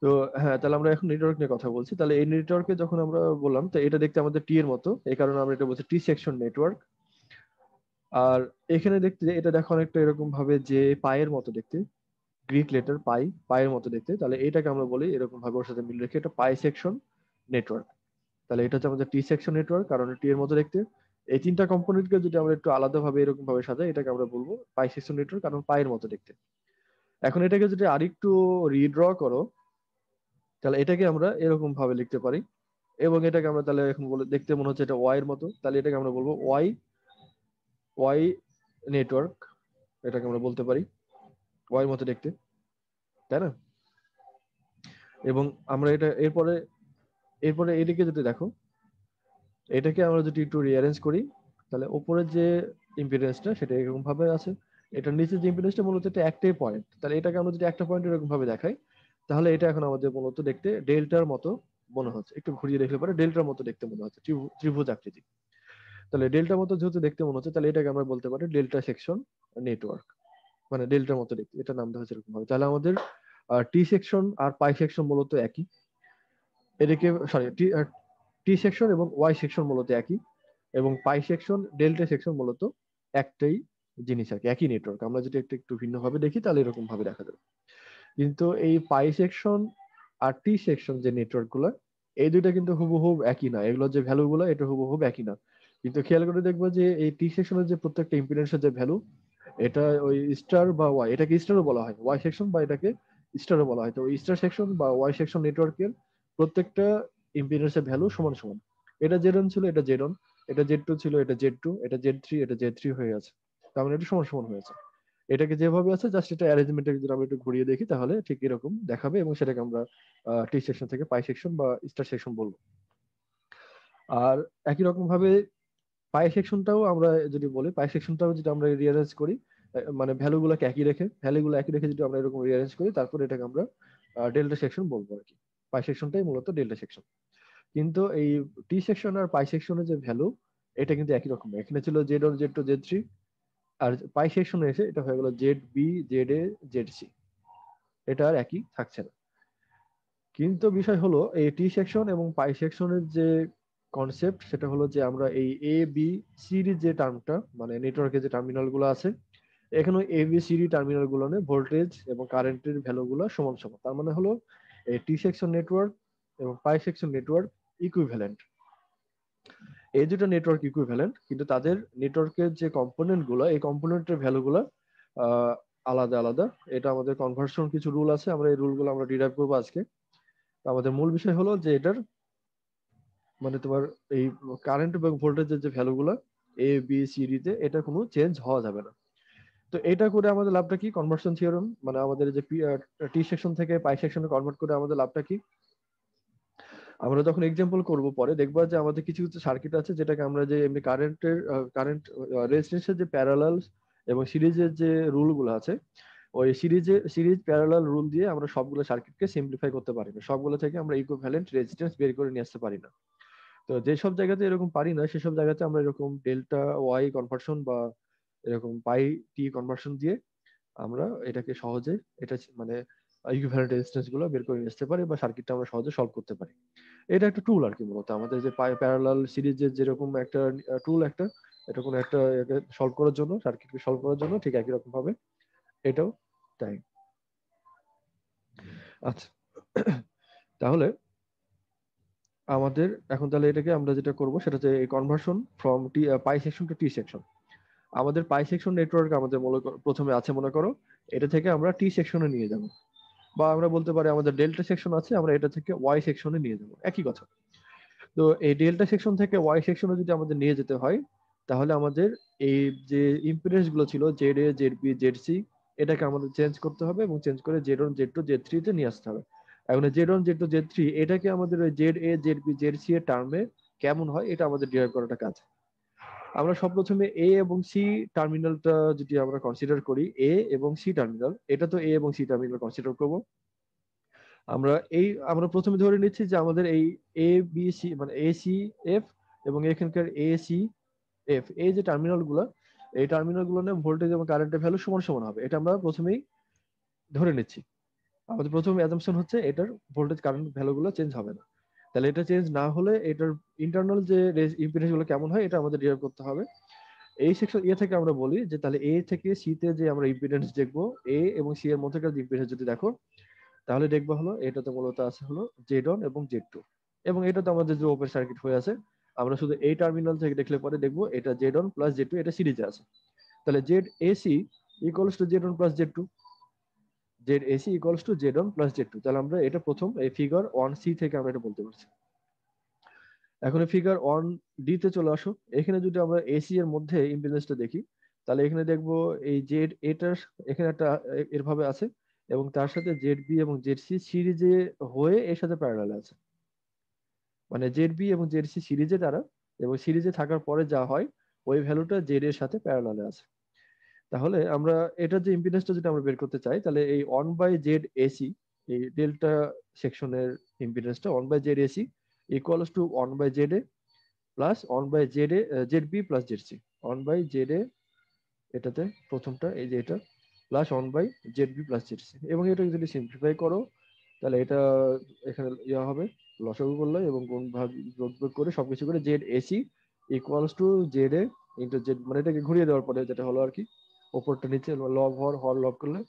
তো হ্যাঁ, তাহলে আমরা এখন নেটওয়ার্ক নিয়ে কথা বলছি। তাহলে এই নেটওয়ার্কে যখন আমরা বললাম, তো এটা দেখতে আমাদের টি এর মতো, এই কারণে আমরা এটা বলছি টি সেকশন নেটওয়ার্ক। আর এখানে দেখতে এটা দেখো অনেকটা এরকম ভাবে যে পায়ের মতো দেখতে, গ্রিক লেটার পাই, পায়ের মতো দেখতে, তাহলে এটাকে আমরা বলি এরকম ভাবে ওর সাথে মিল রেখে এটা পাই সেকশন নেটওয়ার্ক। তাহলে এটা হচ্ছে আমাদের টি সেকশন নেটওয়ার্ক, কারণ টি এর মতো দেখতে। এই তিনটা কম্পোনেন্টকে যদি আমরা একটু আলাদা ভাবে এরকম ভাবে সাজাই, এটাকে আমরা বলবো পাই সেকশন নেটওয়ার্ক, কারণ পায়ের মতো দেখতে। এখন এটাকে যদি আরেকটু রিড্র করো, তাহলে এটাকে আমরা এরকম ভাবে লিখতে পারি, এবং এটাকে আমরা তাহলে এখন বলে দেখতে মনে হচ্ছে এটা ওয়াই এর মতো, তাহলে এটাকে আমরা বলবো ওয়াই ওয়াই নেটওয়ার্ক। এটাকে আমরা বলতে পারি ওয়াই এর মতো দেখতে, তাই না? এবং আমরা এটা এরপরে এরপরে এদিকে যদি দেখো, এটাকে আমরা যদি একটু রিঅ্যারেঞ্জ করি, তাহলে উপরের যে ইম্পিডেন্সটা সেটা এরকম ভাবে আছে, এটার নিচে যে ইম্পিডেন্সটা মূলত এটা একটাই পয়েন্ট, তাহলে এটাকে আমরা যদি একটা পয়েন্ট এরকম ভাবে দেখাই, তাহলে এটা এখন আমাদের মূলত দেখতে ডেল্টার মতো মনে হচ্ছে। একটু ঘুরিয়ে দেখলে পরে ডেল্টার মতো দেখতে মনে হচ্ছে, ত্রিভুজ আকৃতি। তাহলে ডেল্টার মতো যেহেতু দেখতে মনে হচ্ছে, তাহলে এটাকে আমরা বলতে পারি ডেল্টা সেকশন নেটওয়ার্ক, মানে ডেল্টার মতো দেখতে, এটা নাম দেওয়া হচ্ছে এরকম ভাবে। তাহলে আমাদের টি সেকশন আর পাই সেকশন মূলত একই। এদিকে সরি, টি সেকশন এবং ওয়াই সেকশন মূলত একই, এবং পাই সেকশন ডেল্টা সেকশন মূলত একটাই জিনিস আর কি, একই নেটওয়ার্ক। আমরা যদি একটু একটু ভিন্নভাবে দেখি তাহলে এরকম ভাবে দেখা যাবে। কিন্তু এই পাই সেকশন আর টি সেকশন যে নেটওয়ার্ক গুলো, এই দুইটা কিন্তু হুবহুব একই না, এগুলোর যে ভ্যালু গুলো এটা হুবহুব একই না। কিন্তু খেয়াল করে দেখবো যে এই টি সেকশনের যে প্রত্যেকটা ইম্পিডেন্সের যে ভ্যালু, এটা ওই স্টার বা ওয়াই, এটাকে স্টারও বলা হয় ওয়াই সেকশন, বা এটাকে স্টারও বলা হয়। তো স্টার সেকশন বা ওয়াই সেকশন নেটওয়ার্কের প্রত্যেকটা ইম্পিডেন্সের ভ্যালু সমান সমান। এটা জেড ওয়ান ছিল, এটা জেড ওয়ান, এটা জেড টু ছিল, এটা জেড টু, এটা জেড থ্রি, এটা জেড থ্রি হয়ে আছে। তার মানে এটা সমান সমান হয়েছে। এটাকে যেভাবে আছে জাস্ট এটা অ্যারেঞ্জমেন্টটাকে যদি আমরা একটু ঘুরিয়ে দেখি, তাহলে ঠিক এরকম দেখাবে, এবং সেটাকে আমরা টি সেকশন থেকে পাই সেকশন বা স্টার সেকশন বলবো। আর একই রকম ভাবে পাই সেকশনটাও আমরা যদি বলি, পাই সেকশনটাও যদি আমরা রিঅ্যারেঞ্জ করি, মানে ভ্যালুগুলোকে ভ্যালুগুলো একই রেখে যদি আমরা এরকম রিঅ্যারেঞ্জ করি, তারপর এটাকে আমরা ডেল্টা সেকশন বলবো আর কি। পাই সেকশনটাই মূলত ডেল্টা সেকশন। কিন্তু এই টি সেকশন আর পাই সেকশনের যে ভ্যালু, এটা কিন্তু একই রকম। এখানে ছিল Z one, Z two, Z three, আর পাই সেকশনে এসে এটা হয়ে গেল Z B, Z A, Z C. এটা আর একই থাকছে না। কিন্তু বিষয় হলো এই টি সেকশন এবং পাই সেকশনের যে কনসেপ্ট, সেটা হলো যে আমরা এই এ বি সিডি যে টার্মটা, মানে নেটওয়ার্কের যে টার্মিনাল গুলো আছে, এখানে এ বি সিডি টার্মিনাল গুলো ভোল্টেজ এবং কারেন্টের ভ্যালু গুলো সমান সমান। তার মানে হলো এই টি সেকশন নেটওয়ার্ক এবং পাই সেকশন নেটওয়ার্ক ইকুইভ্যালেন্ট। এই দুটো নেটওয়ার্ক ইকুইভ্যালেন্ট, কিন্তু তাদের নেটওয়ার্কের যে কম্পোনেন্ট গুলো, এই কম্পোনেন্টের ভ্যালু গুলো আলাদা আলাদা। এটা আমাদের কনভার্সন কিছু রুল আছে, আমরা এই রুলগুলো আমরা ডিরাইভ করবো আজকে। আমাদের মূল বিষয় হলো যে এটার মানে তোমার এই কারেন্ট এবং ভোল্টেজের যে ভ্যালুগুলো এ বি সি ডি তে, এটা কোনো চেঞ্জ হওয়া যাবে না। তো এটা করে আমাদের লাভটা কি? কনভার্সন থিওরেম, মানে আমাদের যে টি সেকশন থেকে পাই সেকশনে কনভার্ট করে আমাদের লাভটা কি? আমরা যখন এক্সাম্পল করব পরে দেখবা যে আমাদের কিছু কিছু সার্কিট আছে যেটাকে আমরা যে এমনি কারেন্ট রেজিস্ট্যান্সের যে প্যারালাল এবং সিরিজের যে রুল গুলো আছে, ওই সিরিজ প্যারালাল রুল দিয়ে আমরা সবগুলো সার্কিটকে সিম্পলিফাই করতে পারি না। সবগুলো থেকে আমরা ইকুইভ্যালেন্ট রেজিস্ট্যান্স বের করে নিয়ে আসতে পারি না। তো যেসব জায়গাতে এরকম পারি না, সেসব জায়গাতে আমরা এরকম ডেল্টা ওয়াই কনভার্সন বা এরকম পাই টি কনভার্সন দিয়ে আমরা এটাকে সহজে এটা মানে ইকুইভ্যালেন্ট রেজিস্ট্যান্স গুলো বের করে নিয়ে আসতে পারি, বা সার্কিটটা আমরা সহজে সলভ করতে পারি। এটা একটা টুল আর কি, মূলত আমাদের যে প্যারালাল সিরিজের যেরকম একটা টুল, একটা এটা কোনো একটা সলভ করার জন্য, সার্কিটকে সলভ করার জন্য, ঠিক একই রকম ভাবে এটাও তাই। আচ্ছা, তাহলে আমাদের এখন তাহলে এটাকে আমরা যেটা করব সেটা হচ্ছে এই conversion from T pi section to T section. আমাদের পাই সেকশন নেটওয়ার্ক আমাদের প্রথমে আছে মনে করো, এটা থেকে আমরা টি সেকশনে নিয়ে যাব, বা আমরা বলতে পারি আমাদের ডেল্টা সেকশন আছে, আমরা এটা থেকে ওয়াই সেকশনে নিয়ে যাব, একই কথা। তো এই ডেল্টা সেকশন থেকে ওয়াই সেকশনে যদি আমাদের নিয়ে যেতে হয়, তাহলে আমাদের এই যে ইম্পিডেন্স গুলো ছিল Z A, Z B, Z C, এটাকে আমাদের চেঞ্জ করতে হবে এবং চেঞ্জ করে Z one, Z two, Z three তে নিয়ে আসতে হবে। এখন Z one, Z two, Z three এটাকে আমাদের ওই Z A, Z B, Z C এর টার্মে কেমন হয় এটা আমাদের ডিরাইভ করাটা কাজ। আমরা সব প্রথমে এ এবং সি টার্মিনালটা যদি আমরা কনসিডার করি, এ এবং সি টার্মিনাল, এটা তো এ এবং সি টার্মিনাল কনসিডার করব। আমরা প্রথমে ধরে নিচ্ছি যে আমাদের এই এ বি সি মানে এ সি এফ এবং এখানকার এ সি এফ, এই যে টার্মিনাল গুলো, এই টার্মিনাল গুলো নিয়ে ভোল্টেজ এবং কারেন্টের ভ্যালু সমান সমান হবে, এটা আমরা প্রথমেই ধরে নিচ্ছি। আমাদের প্রথম অ্যাজাম্পশন হচ্ছে এটার ভোল্টেজ কারেন্ট ভ্যালু গুলো চেঞ্জ হবে না। তাহলে এটা চেঞ্জ না হলে এটার ইন্টারনাল যে ইম্পিডেন্স গুলো কেমন হয় এটা আমাদের ডিরাইভ করতে হবে। এই সেকশন এ থেকে আমরা বলি যে তাহলে এ থেকে সি তে যে আমরা ইম্পিডেন্স দেখবো, এ এবং সি এর মধ্যেকার ইম্পিডেন্স যদি দেখো, তাহলে দেখবা হলো এটাতে মূলত আছে হলো জেড ওয়ান এবং জেড টু, এবং এটা তো আমাদের যে ওপেন সার্কিট হয়ে আছে, আমরা শুধু এই টার্মিনাল থেকে দেখলে পরে দেখবো এটা Z one plus Z two, এটা সিরিজে আছে। তাহলে Z AC equals to Z one plus Z two, Z AC equals to Z one plus Z two. তাহলে আমরা এটা প্রথম এই ফিগার ওয়ান সি থেকে আমরা এটা বলতে পারছি। এখন ফিগার ওয়ান ডি তে চলে আসো। এখানে যদি আমরা এসি এর মধ্যে ইম্পিডেন্সটা দেখি, তাহলে এখানে দেখবো এই জেড এটার এখানে একটা এরভাবে আছে, এবং তার সাথে জেড বি এবং জেড সি সিরিজে হয়ে এর সাথে প্যারালাল আছে। মানে জেড বি এবং জেড সি সিরিজে তারা, এবং সিরিজে থাকার পরে যা হয় ওই ভ্যালুটা জেড এর সাথে প্যারালালে আছে। তাহলে আমরা এটার যে ইম্পিডেন্সটা যদি আমরা বের করতে চাই, তাহলে এই ওয়ান বাই জেড এসি, এই ডেল্টা সেকশনের ইম্পিডেন্সটা one by Z AC equals to one by Z A plus one by Z A, Z B plus Z C, one by Z A এটাতে প্রথমটা এই যে এটা plus one by Z B plus Z C. এবং এটা যদি simplify করো, তাহলে এটা এখানে ইয়া হবে লসাগু করলে এবং কোন ভাগ যোগ বিয়োগ করে সবকিছু করে Z AC equals to Z A into Z, মানে এটাকে ঘুরিয়ে দেওয়ার পরে যেটা হলো আর কি, ওপরটা নিচে লব হর লব করলে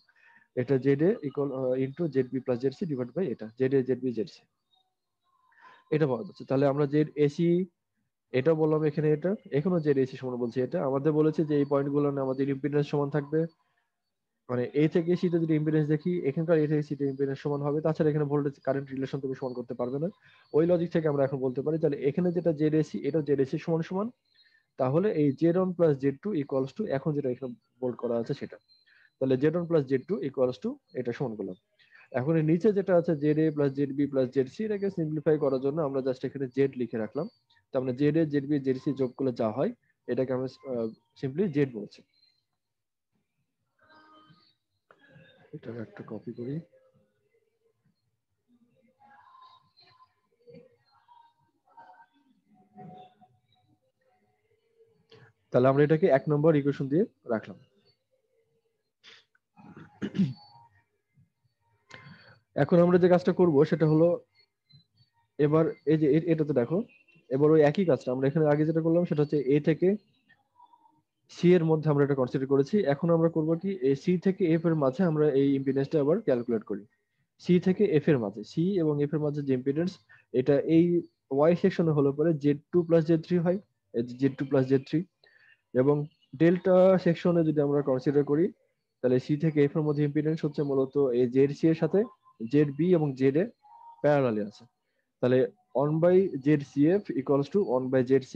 এটা Z A equal into Z B plus Z C divide by এটা Z A, Z B, Z C, এটা পাওয়া যাচ্ছে। তাহলে আমরা জেড এসি এটা বললাম, এখানে এটা এখনো জেড এসি সমান বলছি। এটা আমাদের বলেছে যে এই পয়েন্ট গুলো আমাদের ইম্পিডেন্স সমান থাকবে, মানে এ থেকে সিতে যদি ইম্পিডেন্স দেখি এখানকার এ থেকে সিতে ইম্পিডেন্স সমান হবে, তাছাড়া এখানে ভোল্টেজ কারেন্ট রিলেশন তুমি সমান করতে পারবে না। ওই লজিক থেকে আমরা এখন বলতে পারি তাহলে এখানে যেটা জেড এসি এটা জেড এসি সমান সমান, তাহলে এই Z one plus Z two equals to এখন যেটা এখানে বোল্ড করা আছে সেটা, তাহলে Z one plus Z two equals to এটা সমান করলাম। এখন এর নিচে যেটা আছে Z A plus Z B plus Z C, এটাকে সিম্পলিফাই করার জন্য আমরা জাস্ট এখানে জেড লিখে রাখলাম। তার মানে Z A, Z B, Z C যোগ করলে যা হয় এটাকে আমরা সিম্পলি জেড বলছি। এটা একটা কপি করি। তাহলে আমরা এটাকে 1 নম্বর ইকুয়েশন দিয়ে রাখলাম। এখন আমরা যে কাজটা করব সেটা হলো, এবার এই যে এটাতে দেখো, এবার ওই একই কাজটা আমরা এখানে আগে যেটা করলাম সেটা হচ্ছে এ থেকে সি এর মধ্যে আমরা এটা কনসিডার করেছি। এখন আমরা করব কি, এই সি থেকে এফ এর মাঝে আমরা এই ইম্পিডেন্সটা আবার ক্যালকুলেট করি। সি থেকে এফ এর মাঝে, সি এবং এফ এর মাঝে যে ইম্পিডেন্স, এটা এই ওয়াই সেকশনে হলো পরে Z2 প্লাস Z3 হয়, Z2 প্লাস Z3। এবং ডেল্টা সেকশনে যদি আমরা কনসিডার করি, তাহলে সি থেকে এফ এর মধ্যে ইম্পিডেন্স হচ্ছে মূলত এই জেড সি এর সাথে জেড বি এবং জেড এ প্যারালালি আছে। তাহলে 1/ZCF equals to 1/ZC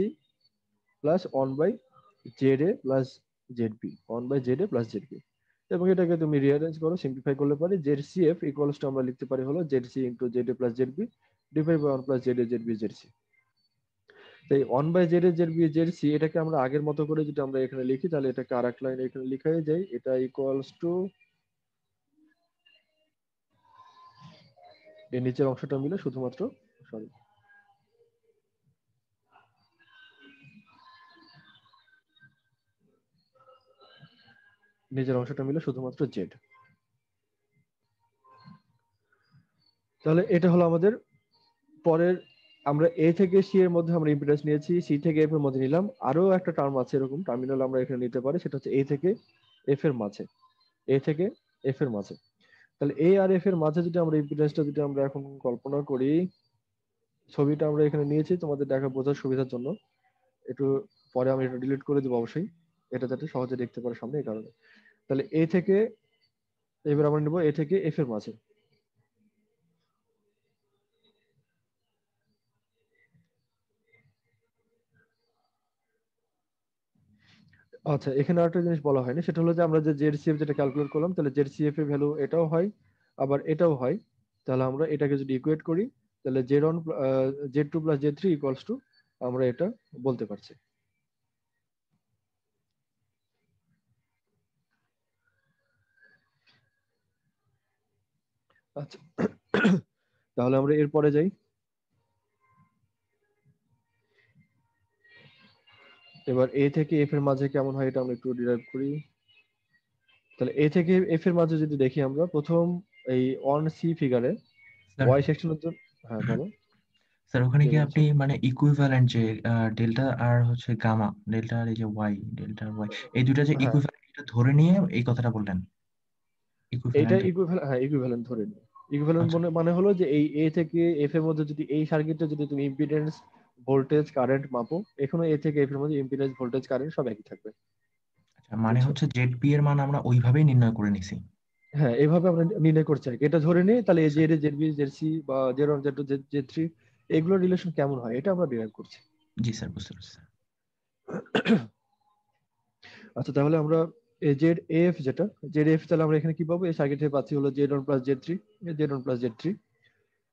plus 1/ZA plus ZB, 1/ZA plus ZB। এবং এটাকে তুমি রিঅ্যারেঞ্জ করো, সিম্পলিফাই করলে পারি ZCF ইকুয়ালস টু আমরা লিখতে পারি হলো ZC into ZA plus ZB divide by 1 plus ZA ZB ZC। তাই 1/ZA ZB ZC এটাকে আমরা আগের মতো করে যদি আমরা এখানে লিখি, তাহলে এটাকে আরেক লাইনে এখানে লিখাই যায়, এটা ইকুয়ালস টু এই নিচের অংশটা মিলে শুধুমাত্র, সরি, নিজের অংশটা মিলে শুধুমাত্র জেড। তাহলে এটা হলো আমাদের পরের, আমরা এ থেকে সি এর মধ্যে আমরা ইম্পিডেন্স নিয়েছি, সি থেকে এফ এর মধ্যে নিলাম। আরো একটা টার্ম আছে এরকম টার্মিনাল আমরা এখানে নিতে পারি, সেটা হচ্ছে এ থেকে এফ এর মাঝে, এ থেকে এফ এর মাঝে। তাহলে এ আর এফ এর মাঝে যদি আমরা ইম্পিডেন্সটা যদি আমরা এখন কল্পনা করি, ছবিটা আমরা এখানে নিয়েছি তোমাদের দেখা বোঝার সুবিধার জন্য, একটু পরে আমি এটা ডিলিট করে দেবো অবশ্যই, এটা যাতে সহজে দেখতে পারো সামনে, এই কারণে। তাহলে এ থেকে, এবার আমরা নেবো এ থেকে এফ এর মাঝে। আচ্ছা, এখানে আরেকটা জিনিস বলা হয়নি, সেটা হলো যে আমরা যে জেডসিএফ যেটা ক্যালকুলেট করলাম, তাহলে জেডসিএফ এর ভ্যালু এটাও হয় আবার এটাও হয়। তাহলে আমরা এটাকে যদি ইকুয়েট করি, তাহলে Z1 Z2 plus Z3 equals to আমরা এটা বলতে পারছি। আচ্ছা, তাহলে আমরা এরপরে যাই। এবার এ থেকে এফ এর মাঝে কেমন হয় এটা আমরা একটু ডিরাইভ করি। তাহলে এ থেকে এফ এর মাঝে যদি দেখি আমরা প্রথম এই অন সি ফিগারে স্যার ওয়াই সেকশনের জন্য, হ্যাঁ বলো স্যার ওখানে কি কি বলছো। আপনি মানে ইকুইভ্যালেন্ট যে ডেল্টা আর হচ্ছে গামা, ডেল্টা আর এই যে ওয়াই, ডেল্টা আর ওয়াই, এই দুইটা যে হ্যাঁ, ইকুইভ্যালেন্ট, এটা ধরে নিয়ে এই কথাটা বললেন এইটা ইকুইভ্যালেন্ট। ইকুইভ্যালেন্ট, হ্যাঁ ইকুইভ্যালেন্ট ধরে নিই। ইকুইভ্যালেন্ট আচ্ছা মানে হলো যে এই এ থেকে এফ এর মধ্যে যদি এই সার্কিটে যদি তুমি ইম্পিডেন্স ভোল্টেজ কারেন্ট মাপো, এখানে এ থেকে এফ এর মধ্যে ইম্পিডেন্স ভোল্টেজ কারেন্ট সব একই থাকবে। আচ্ছা, মানে বুঝছো? হচ্ছে জেড পি এর মান আমরা ওইভাবেই নির্ণয় করে নিছি। হ্যাঁ, এইভাবে আমরা নির্ণয় করছি আর কি। এটা ধরে নিই, তাহলে এই Z A Z B Z C বা Z one Z two Z three এগুলোর রিলেশন কেমন হয় এটা আমরা ডিরাইভ করছি। জি স্যার, বুঝতে পারছি স্যার। আচ্ছা, তাহলে আমরা জেড এফ যেটা জেড এফ, তাহলে আমরা এখানে কি পাবো, এই সার্কিট থেকে পাচ্ছি হলো Z one plus Z three, Z one plus Z three.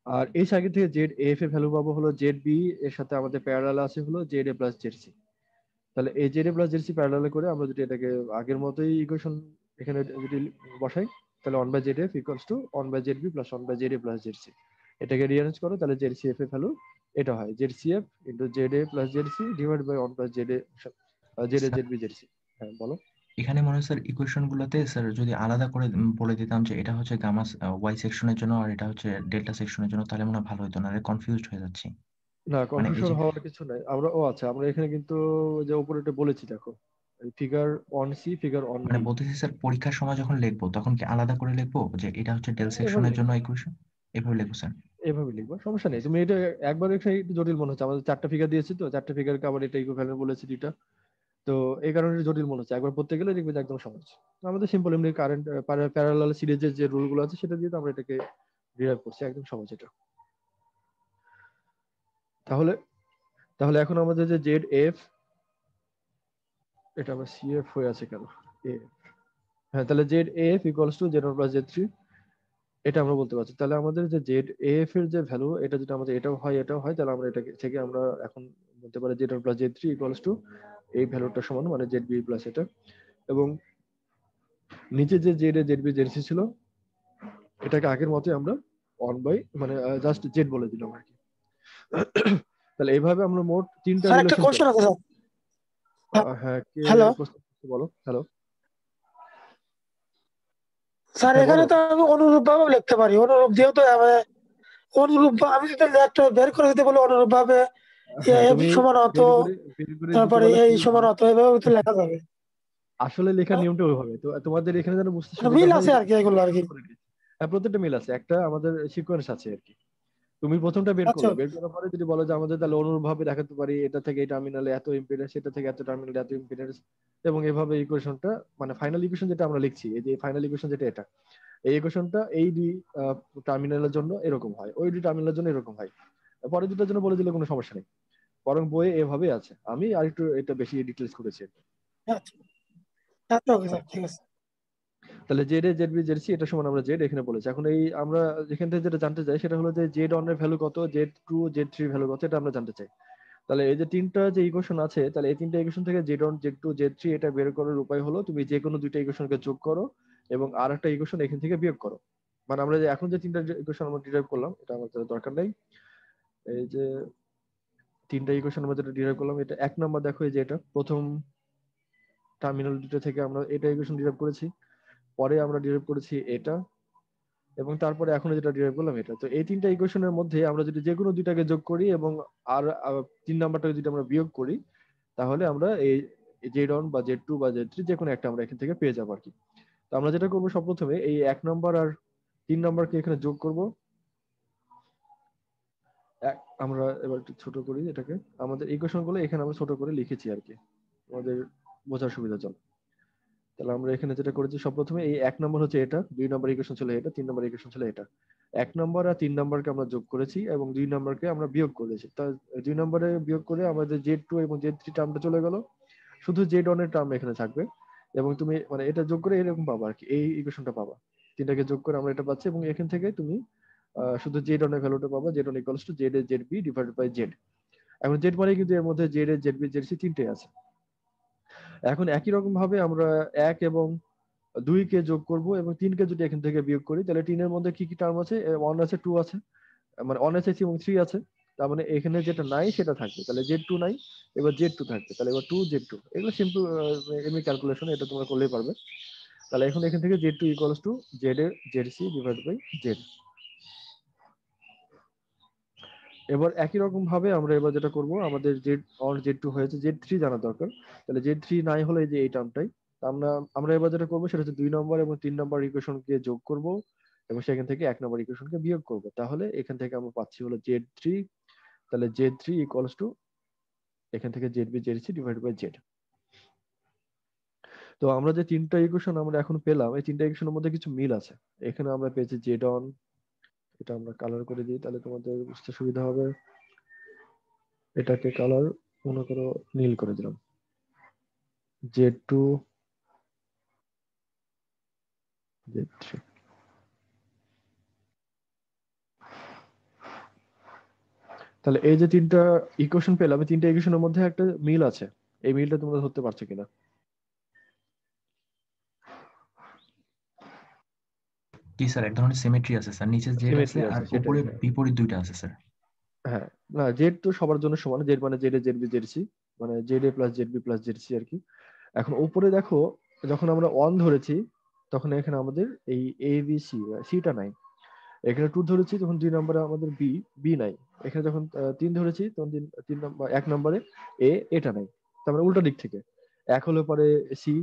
আর এই সার্কিট থেকে জেড এফ এর ভ্যালু পাবো হলো জেড বি, এর সাথে আমাদের প্যারালাল আছে হলো Z A plus Z C. তাহলে এই Z A plus Z C parallel করে আমরা যদি এটাকে আগের মতোই ইকুয়েশন এখানে যদি বসাই, তাহলে 1/ZF equals to 1/ZB plus 1/ZA plus ZC। এটাকে রিঅ্যারেঞ্জ করো, তাহলে ZCF এর ভ্যালু এটা হয় ZCF into ZA plus ZC divide by 1/ZA ZA sir ZB ZC। হ্যাঁ বলো। এখানে মনে হয় স্যার ইকুয়েশন গুলোতে স্যার যদি আলাদা করে বলে দিতাম যে এটা হচ্ছে গামা ওয়াই সেকশনের জন্য আর এটা হচ্ছে ডেল্টা সেকশনের জন্য, তাহলে মনে হয় ভালো হতো না, কনফিউজড হয়ে যাচ্ছি। না, মানে এই কনফিউশন যে হওয়ার কিছু নাই। আমরা আচ্ছা, আমরা এখানে কিন্তু যে উপরে এটা বলেছি দেখো, figure on C figure on মানে ডি, বলতেছি স্যার পরীক্ষার সময় যখন লিখবো তখন কি আলাদা করে লিখবো যে এটা হচ্ছে ডেল এভাবে সেকশনের জন্য লিখবো, ইকুয়েশন, এভাবে লিখবো স্যার? এভাবে লিখবো, সমস্যা নেই। তুমি এটা একবার এখানে একটু জটিল মনে হচ্ছে, আমাদের 4টা ফিগার দিয়েছি তো, 4টা ফিগারকে আবার এটা ইকুইভ্যালেন্ট বলেছি দুইটা, তো এই কারণে জটিল মনে হচ্ছে। একবার পড়তে গেলে দেখবে যে একদম সহজ। আমাদের সিম্পল এমনি কারেন্ট প্যারালাল সিরিজের যে রুল গুলো আছে সেটা দিয়ে তো আমরা এটাকে ডিরাইভ করছি, একদম সহজ এটা। তাহলে তাহলে এখন আমাদের যে জেড এফ, এটা আবার সি এফ হয়ে আছে কেন, এ, হ্যাঁ, তাহলে Z F equals to Z one plus Z three, এটা আমরা বলতে পারছি। তাহলে আমাদের যে জেড এফ এর যে ভ্যালু, এটা যদি আমাদের এটাও হয় এটাও হয়, তাহলে আমরা এটা থেকে আমরা এখন বলতে পারি Z one plus Z three equals two এই ভ্যালুটা সমান মানে জেড বি প্লাস এটা। এবং নিচে যে Z A Z B Z C ছিল, এটাকে আগের মতোই আমরা ওয়ান বাই মানে জাস্ট জেড বলে দিলাম আর কি। তাহলে এইভাবে আমরা মোট তিনটা স্যার একটা রিলেশন কোশ্চেন পেলাম। আছে স্যার। হ্যাঁ, কে হ্যালো প্রশ্ন করছে বলো। হ্যালো, স্যার, হ্যাঁ এখানে বলো। তো আমি অনুরূপ ভাবে লিখতে পারি। অনুরূপ যেহেতু আমি যদি লেফট বের করে দিতে বলি অনুরূপ ভাবে হ্যাঁ, এফ তুমি সমান অত, বের করে দিতে তারপরে পারলে এই খুবই সমান ভালো। অত, এভাবে তো লেখা যাবে। আসলে লেখার হ্যাঁ? নিয়মটা ওইভাবে, তো তোমাদের এখানে যেন বুঝতে মানে সুবিধা মিল হয় আছে এই জন্য আর কি, এগুলো আর কি। করে দিয়েছি। হ্যাঁ, প্রত্যেকটা মিল আছে, একটা আমাদের সিকোয়েন্স আছে আর কি। তুমি প্রথমটা বের আচ্ছা, করলে, বের করার পরে যদি বলো যে আমাদের তাহলে অনুরূপভাবে দেখাতে পারি, এটা থেকে এই টার্মিনালে এত ইম্পিডেন্স, এটা থেকে এত টার্মিনালে এত ইম্পিডেন্স, এবং এভাবে ইকুয়েশনটা, মানে ফাইনাল ইকুয়েশন যেটা আমরা লিখছি, এই যে ফাইনাল ইকুয়েশন যেটা, এটা এই ইকুয়েশনটা এই দুই টার্মিনালের জন্য এরকম হয়, ওই দুই টার্মিনালের জন্য এরকম হয়। পরের দুটার জন্য বলে দিলে কোনো সমস্যা নেই, বরং বইয়ে এভাবে আছে, আমি আর একটু এটা বেশি ডিটেলস করেছি। আচ্ছা, আচ্ছা, ওকে স্যার, ঠিক আছে। তাহলে Z A Z B Z C এটা সমান আমরা জেড এখানে বলেছি। এখন এই আমরা এখান থেকে যেটা জানতে চাই সেটা হলো যে জেড ওয়ান এর ভ্যালু কত, Z two Z three value কত, এটা আমরা জানতে চাই। তাহলে এই যে তিনটা যে ইকুয়েশন আছে, তাহলে এই তিনটা ইকুয়েশন থেকে Z one Z two Z three এটা বের করার উপায় হলো তুমি যে কোনো দুইটা ইকুয়েশনকে যোগ করো এবং আর একটা ইকুয়েশন এখান থেকে বিয়োগ করো। মানে আমরা যে এখন যে তিনটা ইকুয়েশন আমরা ডিরাইভ করলাম, এটা আমাদের দরকার নেই। এই যে তিনটা ইকুয়েশন আমরা যেটা ডিরাইভ করলাম, এটা এক নাম্বার দেখো, এই যে এটা প্রথম টার্মিনাল দুটো থেকে আমরা এটা ইকুয়েশন ডিরাইভ করেছি, পরে আমরা ডিরাইভ করেছি এটা, এবং তারপরে এখন যেটা ডিরাইভ করলাম এটা। তো এই তিনটা ইকুয়েশনের মধ্যে আমরা যদি যে কোনো দুইটাকে যোগ করি এবং আর তিন নাম্বারটাকে যদি আমরা বিয়োগ করি, তাহলে আমরা এই জেড ওয়ান বা জেড টু বা জেড থ্রি যে কোনো একটা আমরা এখান থেকে পেয়ে যাবো আর কি। তো আমরা যেটা করবো সর্বপ্রথমে এই এক নম্বর আর তিন নম্বরকে এখানে যোগ করব। আমরা এবার একটু ছোট করি এটাকে, আমাদের ইকুয়েশন গুলো এখানে আমরা ছোট করে লিখেছি আর কি, আমাদের বোঝার সুবিধার জন্য। তাহলে আমরা এখানে যেটা করেছি সর্বপ্রথমে এই এক নম্বর হচ্ছে এটা, দুই নম্বর ইকুয়েশন ছিল এটা, তিন নম্বর ইকুয়েশন ছিল এটা। এক নম্বর আর তিন নম্বরকে আমরা যোগ করেছি এবং দুই নম্বরকে আমরা বিয়োগ করেছি। তা দুই নম্বরে বিয়োগ করে আমাদের জেড টু এবং জেড থ্রি টার্মটা চলে গেল, শুধু জেড ওয়ান এর টার্ম এখানে থাকবে। এবং তুমি মানে এটা যোগ করে এরকম পাবা আর কি, এই ইকুয়েশনটা পাবা। তিনটাকে যোগ করে আমরা এটা পাচ্ছি এবং এখান থেকে তুমি শুধু জেড ওয়ান এর ভ্যালুটা পাবা, Z one equals to Z A Z B divided by Z. এখন জেড মানে কিন্তু এর মধ্যে Z A Z B Z C তিনটে আছে। এখন একই রকম ভাবে আমরা এক এবং দুইকে যোগ করব এবং তিনকে যদি এখান থেকে বিয়োগ করি, তাহলে তিনের মধ্যে কি কি টার্ম আছে, ওয়ান আছে, টু আছে, মানে ওয়ান আছে এবং থ্রি আছে। তার মানে এখানে যেটা নাই সেটা থাকবে, তাহলে জেড টু নাই, এবার জেড টু থাকবে, তাহলে এবার টু জেড টু, এগুলো সিম্পল এমনি ক্যালকুলেশন, এটা তোমরা করলেই পারবে। তাহলে এখন এখান থেকে Z two equals to Z A Z C divide by Z. এবার একই রকম ভাবে আমরা এবার যেটা করব, আমাদের জেড অর জেড টু হয়েছে, জেড থ্রি জানা দরকার। তাহলে জেড থ্রি নাই হলে এই যে এই টার্মটাই, আমরা আমরা এবার যেটা করবো সেটা হচ্ছে দুই নম্বর এবং তিন নম্বর ইকুয়েশনকে যোগ করব এবং সেখান থেকে এক নম্বর ইকুয়েশনকে বিয়োগ করব। তাহলে এখান থেকে আমরা পাচ্ছি হলো জেড থ্রি, তাহলে জেড থ্রি ইকুয়ালস টু এখান থেকে Z B Z C divide by Z. তো আমরা যে তিনটা ইকুয়েশন আমরা এখন পেলাম, এই তিনটা ইকুয়েশনের মধ্যে কিছু মিল আছে। এখানে আমরা পেয়েছি জেড অন, এটা আমরা কালার করে দিই তাহলে তোমাদের বুঝতে সুবিধা হবে। এটাকে কালার মনে করো নীল করে দিলাম, জেড টু জেড থ্রি। তাহলে এই যে তিনটা ইকুয়েশন পেলাম, এই তিনটা ইকুয়েশনের মধ্যে একটা মিল আছে, এই মিলটা তোমরা ধরতে পারছো কিনা? জি স্যার, এক ধরনের সিমেট্রি আছে স্যার, নিচে জেড আছে সিমেট্রি আর আছে, সেটাই। উপরে হ্যাঁ, বিপরীত দুইটা আছে স্যার। হ্যাঁ, না জেড তো সবার জন্য সমান, জেড মানে Z A Z B Z C, মানে Z A plus Z B plus Z C আর কি। এখন উপরে দেখো, যখন আমরা ওয়ান ধরেছি তখন এখানে আমাদের এই এ বি সি, সিটা নাই। এখানে টু ধরেছি তখন দুই নম্বরে আমাদের বি, বি নাই। এখানে যখন তিন ধরেছি তখন তিন নম্বর এক নম্বরে এ, এটা নাই। তার মানে উল্টা দিক থেকে, এক হলে পরে সি,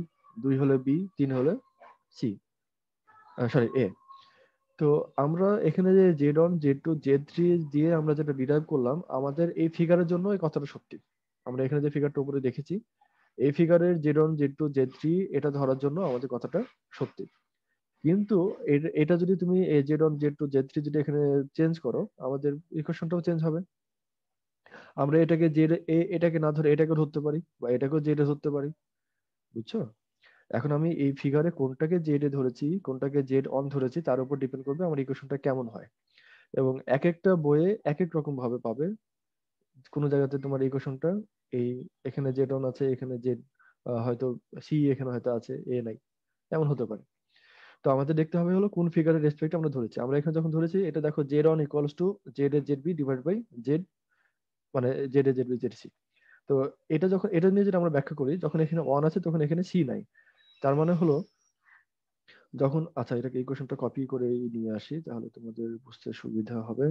দুই হলে বি, তিন হলে সি, সরি এ। তো আমরা এখানে যে Z one Z two Z three দিয়ে আমরা যেটা ডিরাইভ করলাম, আমাদের এই ফিগারের জন্য এই কথাটা সত্যি। আমরা এখানে যে ফিগারটা উপরে দেখেছি, এই ফিগারের Z one Z two Z three এটা ধরার জন্য আমাদের কথাটা সত্যি। কিন্তু এটা যদি তুমি Z one Z two Z three যদি এখানে চেঞ্জ করো, আমাদের ইকুয়েশনটাও চেঞ্জ হবে। আমরা এটাকে জেড এ এটাকে না ধরে এটাকে ধরতে পারি বা এটাকেও জেড এ ধরতে পারি, বুঝছো? এখন আমি এই ফিগারে কোনটাকে জেড এ ধরেছি কোনটাকে জেড অন ধরেছি তার উপর ডিপেন্ড করবে আমার ইকুয়েশনটা কেমন হয়। এবং এক একটা বইয়ে এক এক রকম ভাবে পাবে। কোনো জায়গাতে তোমার ইকুয়েশনটা এই এখানে জেড অন আছে, এখানে জেড হয়তো সি এখানে হয়তো আছে, এ নাই, এমন হতে পারে। তো আমাদের দেখতে হবে হলো কোন ফিগারের রেসপেক্ট আমরা ধরেছি। আমরা এখানে যখন ধরেছি এটা দেখো Z on equals to Z A Z B divide by Z, মানে Z A Z B Z C. তো এটা নিয়ে যেটা আমরা ব্যাখ্যা করি, যখন এখানে 1 আছে তখন এখানে সি নাই। তার মানে হলো যখন, আচ্ছা এটাকে এই কোশ্চেনটা কপি করে নিয়ে আসি তাহলে তোমাদের বুঝতে সুবিধা হবে।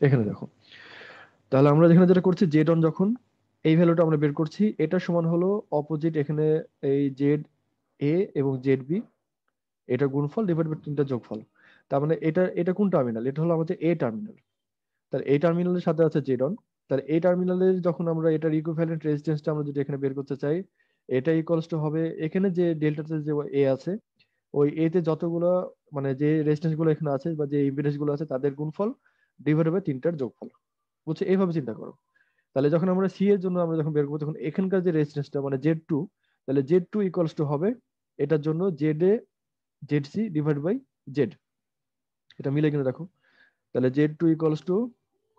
এখানে দেখো, তাহলে আমরা যেখানে যেটা করছি জেড অন, যখন এই ভ্যালুটা আমরা বের করছি, এটা সমান হলো অপোজিট এখানে এই জেড এ এবং জেড বি, এটা গুণফল ডিভাইড বাই 3টা যোগফল। তার মানে এটা এটা কোন টার্মিনাল? এটা হলো আমাদের এ টার্মিনাল। তাহলে এই টার্মিনালের সাথে আছে জেড অন। তাহলে এই টার্মিনালের যখন আমরা এটার ইকুইভ্যালেন্ট রেজিস্ট্যান্সটা আমরা যদি এখানে বের করতে চাই, এটা ইকুয়ালস টু হবে এখানে যে ডেল্টাতে যে এ আছে, ওই এ তে যতগুলো মানে যে রেজিস্ট্যান্স গুলো এখানে আছে বা যে ইম্পিডেন্স গুলো আছে তাদের গুণফল ডিভাইড বাই 3টার যোগফল। বুঝছো? এইভাবে চিন্তা করো। তাহলে যখন আমরা সি এর জন্য আমরা যখন বের করবো তখন এখানকার যে রেজিস্ট্যান্সটা মানে জেড টু, তাহলে জেড টু ইকুয়ালস টু হবে এটার জন্য Z A Z C divide by Z. এটা মিলে কিনা দেখো। তাহলে জেড টু ইকুয়ালস টু,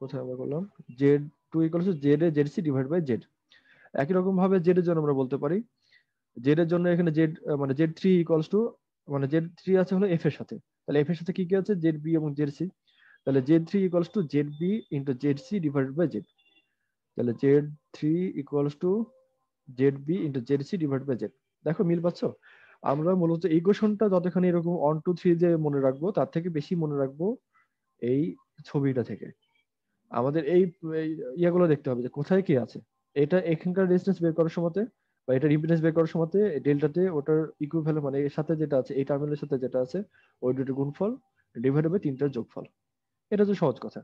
কোথায় আমরা করলাম, Z two equals to Z A Z C divide by Z. একই রকম ভাবে জেড এর জন্য আমরা বলতে পারি, জেড এর জন্য এখানে জেড মানে জেড থ্রি ইকুয়ালস টু, মানে জেড থ্রি আছে হলো এফ এর সাথে, তাহলে এফ এর সাথে কি কি আছে, জেড বি এবং জেড সি। তাহলে Z three equals to Z B into Z C divided by Z. তাহলে Z three equals to Z B into Z C divide by Z. দেখো মিল পাচ্ছ? আমরা মূলত ইকুয়েশনটা যতখানি এরকম 1 2 3 যে মনে রাখবো তার থেকে বেশি মনে রাখবো এই ছবিটা থেকে। আমাদের এই ইয়াগুলো দেখতে হবে যে কোথায় কি আছে। এটা এখানকার রেজিস্ট্যান্স বের করার সময়তে বা এটার ইম্পিডেন্স বের করার সময়তে ডেল্টাতে ওটার ইকুইভ্যালেন্ট মানে এর সাথে যেটা আছে, এই টার্মিনালের সাথে যেটা আছে ওই দুটো গুণফল ডিভাইড বাই 3টার যোগফল। এটা তো সহজ কথা।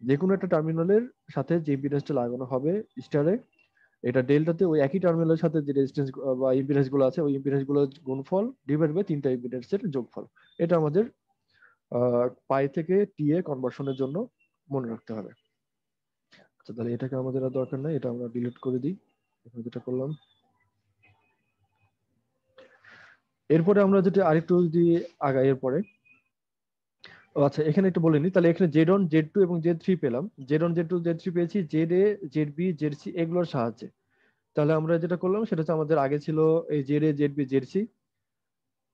যে কোনো একটা টার্মিনালের সাথে যে ইম্পিডেন্সটা লাগানো হবে স্টারে, এটা ডেল্টাতে ওই একই টার্মিনালের সাথে যে রেজিস্ট্যান্স বা ইম্পিডেন্স গুলো আছে ওই ইম্পিডেন্স গুলোর গুণফল ডিভাইড বাই 3টা ইম্পিডেন্সের যোগফল। এটা আমাদের পাই থেকে টি এ কনভার্সনের জন্য মনে রাখতে হবে। আচ্ছা তাহলে এটাকে আমাদের আর দরকার নাই, এটা আমরা ডিলিট করে দিই। এখানে যেটা করলাম, এরপরে আমরা যেটা আরেকটু যদি আগাই এরপরে, আচ্ছা এখানে একটু বলে নিই। তাহলে এখানে জেড অন জেড টু এবং জেড থ্রি পেলাম, Z on Z two Z three পেয়েছি Z A Z B Z C এগুলোর সাহায্যে। তাহলে আমরা যেটা করলাম সেটা হচ্ছে আমাদের আগে ছিল এই Z A Z B Z C,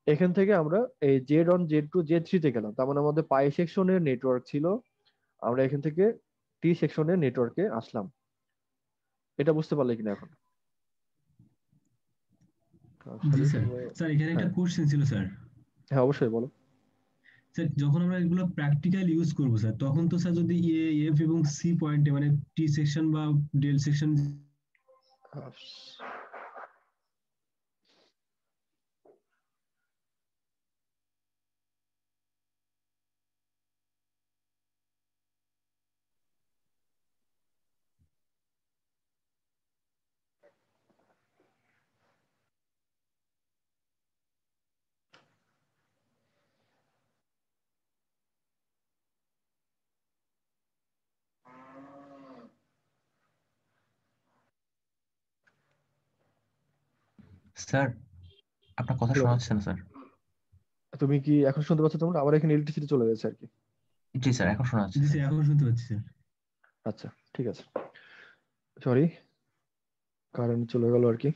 এখান থেকে আমরা এই Z on Z two Z থ্রিতে গেলাম। তার মানে আমাদের পাই সেকশনের নেটওয়ার্ক ছিল, আমরা এখান থেকে টি সেকশনের নেটওয়ার্কে আসলাম। এটা বুঝতে পারলে কিনা এখন? জি সরি স্যার। স্যার এখানে একটা হ্যাঁ কোশ্চেন ছিল স্যার। হ্যাঁ অবশ্যই বলো। স্যার যখন আমরা এগুলো প্র্যাকটিক্যাল ইউজ করবো স্যার, তখন তো স্যার যদি এ এফ এবং সি পয়েন্টে মানে টি সেকশন বা ডেল সেকশন। স্যার আপনার কথা শোনা যাচ্ছে না স্যার। তুমি কি এখন শুনতে পাচ্ছ? তোমরা আমার এখানে ইলেকট্রিসিটি চলে গেছে আর কি। জি স্যার এখন শোনা যাচ্ছে জি স্যার। স্যার এখন শুনতে পাচ্ছি স্যার। আচ্ছা ঠিক আছে, সরি কারেন্ট চলে গেল আর কি।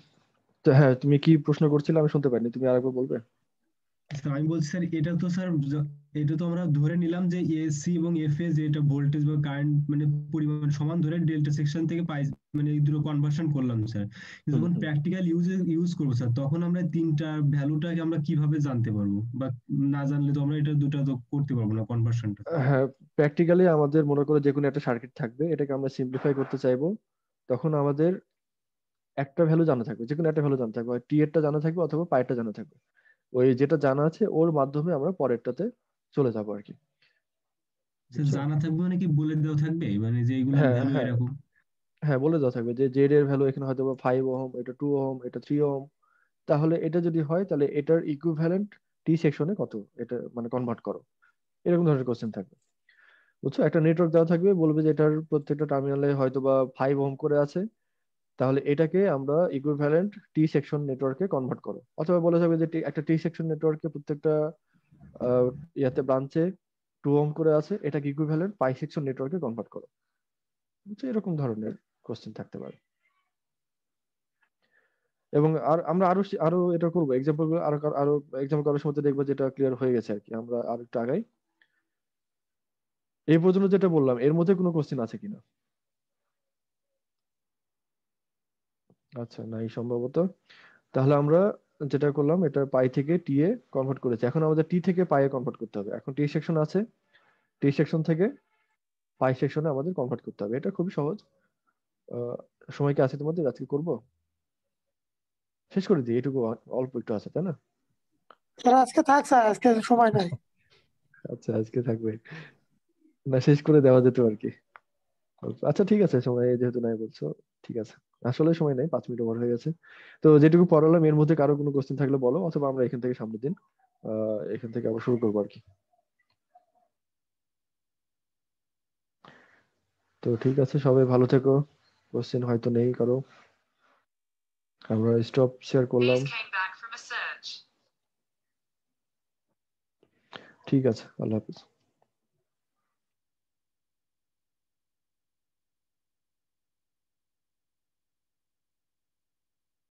তো হ্যাঁ তুমি কি প্রশ্ন করছিলে আমি শুনতে পাইনি, তুমি আরেকবার বলবে? স্যার আমি বলছি স্যার এটা তো স্যার এটা তো আমরা ধরে নিলাম যে এসি এবং এফ এ যেটা ভোল্টেজ বা কারেন্ট মানে পরিমাণ সমান ধরে ডেল্টা সেকশন থেকে পাই মানে এই দুটো কনভার্সন করলাম স্যার। হুম যখন হুম। প্র্যাকটিক্যাল ইউজ করবো স্যার তখন আমরা তিনটা ভ্যালুটাকে আমরা কিভাবে জানতে পারবো, বা না জানলে তো আমরা এটা দুটো তো করতে পারবো না কনভার্সনটা। হ্যাঁ প্র্যাকটিক্যালি আমাদের মনে করো যে কোনো একটা সার্কিট থাকবে, এটাকে আমরা সিম্পলিফাই করতে চাইবো, তখন আমাদের একটা ভ্যালু জানা থাকবে, যে কোনো একটা ভ্যালু জানা থাকবে, হয় টি এরটা জানা থাকবে অথবা পাইটা জানা থাকবে। ওই যেটা জানা আছে ওর মাধ্যমে আমরা পরেরটাতে চলে যাবো আর কি। স্যার বুঝছো? জানা থাকবে মানে কি বলে দেওয়া থাকবে মানে যে এইগুলার হ্যাঁ ভ্যালু হ্যাঁ এরকম? হ্যাঁ বলে দেওয়া থাকবে যে জেড এর ভ্যালু এখানে হয়তো 5 ওহম, এটা 2 ওহম, এটা 3 ওহম। তাহলে এটা যদি হয় তাহলে এটার ইকুইভ্যালেন্ট টি সেকশনে কত, এটা মানে কনভার্ট করো। এরকম ধরনের কোশ্চেন থাকবে। বুঝছো? একটা নেটওয়ার্ক দেওয়া থাকবে, বলবে যে এটার প্রত্যেকটা টার্মিনালে হয়তো বা 5 ওহম করে আছে, তাহলে এটাকে আমরা ইকুইভ্যালেন্ট টি সেকশন নেটওয়ার্কে কনভার্ট করো। অথবা বলে থাকবে যে একটা টি সেকশন নেটওয়ার্কে প্রত্যেকটা আহ, ইয়াতে ব্রাঞ্চে 2 ওহম করে আছে, এটাকে ইকুইভ্যালেন্ট পাই সেকশন নেটওয়ার্কে কনভার্ট করো। বুঝছো? এরকম ধরনের কোশ্চেন থাকতে পারে। এবং আর আমরা আরো এটা করবো এক্সাম্পল আরো এক্সাম্পল করার সময় দেখবো যেটা ক্লিয়ার হয়ে গেছে আর কি। আমরা আর একটু আগাই। এই পর্যন্ত যেটা বললাম এর মধ্যে কোনো কোশ্চেন আছে কিনা? আচ্ছা, নাই সম্ভবত। তাহলে আমরা যেটা করলাম এটা পাই থেকে টি এ কনভার্ট করেছি। এখন আমাদের টি থেকে পাই এ কনভার্ট করতে হবে। এখন টি সেকশন আছে, টি সেকশন থেকে পাই সেকশনে আমাদের কনভার্ট করতে হবে। এটা খুবই সহজ। সময় কি আছে তোমাদের? আজকে করব, শেষ করে দিই, এটুকু অল্প একটু আছে তাই না? স্যার আজকে থাক স্যার, আজকে সময় নাই। আচ্ছা, আজকে থাকবে না, শেষ করে দেওয়া যেত আর কি। আচ্ছা ঠিক আছে, সময় যেহেতু নাই বলছো, ঠিক আছে। আসলে সময় নাই, 5 মিনিট ওভার হয়ে গেছে। তো যেটুকু পড়ালাম এর মধ্যে কারো কোনো কোশ্চেন থাকলে বলো, অথবা আমরা এখান থেকে সামনের দিন এখান থেকে আবার শুরু করবো আর কি। তো ঠিক আছে, সবাই ভালো থেকো। কোশ্চেন হয়তো নেই কারো, আমরা স্টপ শেয়ার করলাম। ঠিক আছে, আল্লাহ হাফিজ।